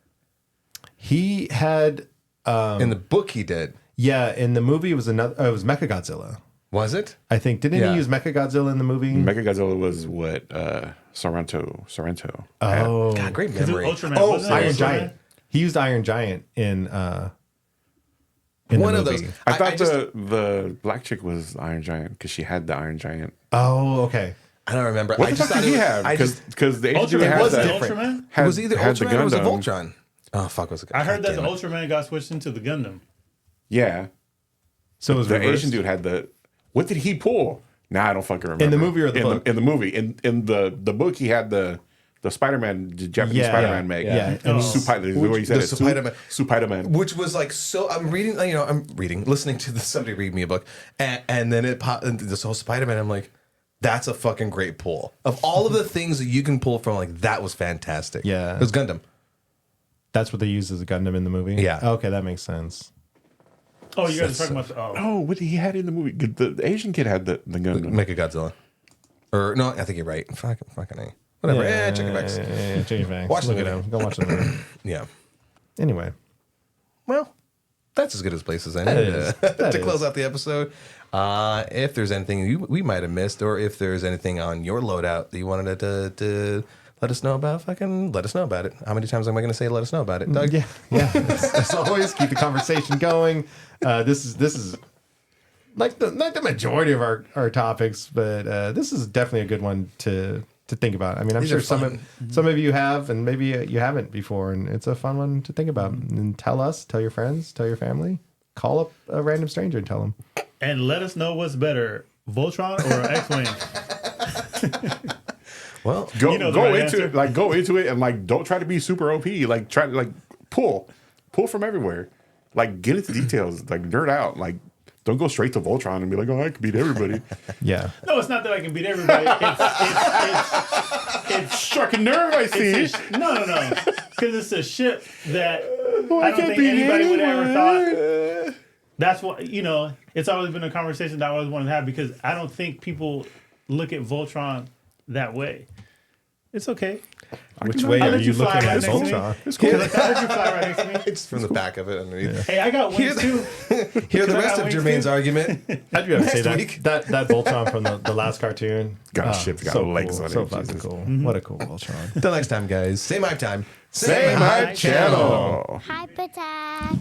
He had. In the book, he did. Yeah, in the movie it was Mechagodzilla. Was it? I think didn't Yeah. he use Mechagodzilla in the movie? Mechagodzilla was what Sorrento. Oh, God, great Because memory. Ultraman. oh, wasn't it Iron Ultraman? Giant. He used Iron Giant in One the of movie. those. I thought the black chick was Iron Giant because she had the Iron Giant. Oh, okay. I don't remember. What I the just fuck thought did he it was, have? I just Because the Asian dude Ultraman had was it that. Ultraman? Had, it was either had the Ultraman or was it Gundam. Voltron? Oh fuck! Was it? I heard that the God damn it. Ultraman got switched into the Gundam. So Yeah, it was the reversed? Asian dude had the. What did he pull? Nah, I don't fucking remember. In the movie or the in book? in the movie. In the book, he had the Spider-Man, the Japanese Yeah. Spider-Man make. Yeah. Oh. The way he said The it. Spider-Man. Spider-Man. Which was like so. I'm reading. Listening to somebody read me a book, and then it popped. This whole Spider-Man. I'm like, that's a fucking great pull. Of all of the things that you can pull from, like that was fantastic. Yeah. it was Gundam. That's what they used as a Gundam in the movie? Yeah. Okay, that makes sense. Oh, you guys are talking about the. Oh. Oh, what he had in the movie? The Asian kid had the Gundam. Mechagodzilla. Or no, I think you're right. Fucking A. Whatever. Check your facts. Yeah, check your facts. Watch the Look at movie. him. Go watch the movie. Yeah. Anyway. Well, that's as good as place as any That is. to That close is. out the episode. If there's anything we might have missed, or if there's anything on your loadout that you wanted to let us know about, fucking let us know about it. How many times am I going to say let us know about it, Doug? Yeah. As always, keep the conversation going. This is like the majority of our topics, but this is definitely a good one to think about. I mean, I'm These sure are fun. some of you have, and maybe you haven't before, and it's a fun one to think about. And tell us, tell your friends, tell your family, call up a random stranger and tell them. And let us know what's better, Voltron or X-Wing. Well, Go You know the go right into answer. it, like go into it and like don't try to be super OP. Like try to like pull from everywhere. Like get into details. Like nerd out. Like don't go straight to Voltron and be like, oh, I can beat everybody. Yeah. No, it's not that I can beat everybody. It's Struck a nerve, I see. it's a no. Because it's a ship that Oh, I don't can't think beat anybody would ever anyone. thought. That's what, it's always been a conversation that I always wanted to have because I don't think people look at Voltron that way. It's okay. Which way I'll are let you you fly looking right at next to me. Voltron? It's cool. Because I heard you fly right next to me. it's from the back of it underneath. Hey, I got wings too. Hear the I rest got of wings Jermaine's too. argument. How'd you ever Next say week. that Voltron from the last cartoon? God, shit's got legs cool, on it, so fucking Jesus. cool. What a cool Voltron. Until next time, guys. Same hype time. Same hype hype channel. Hype attack.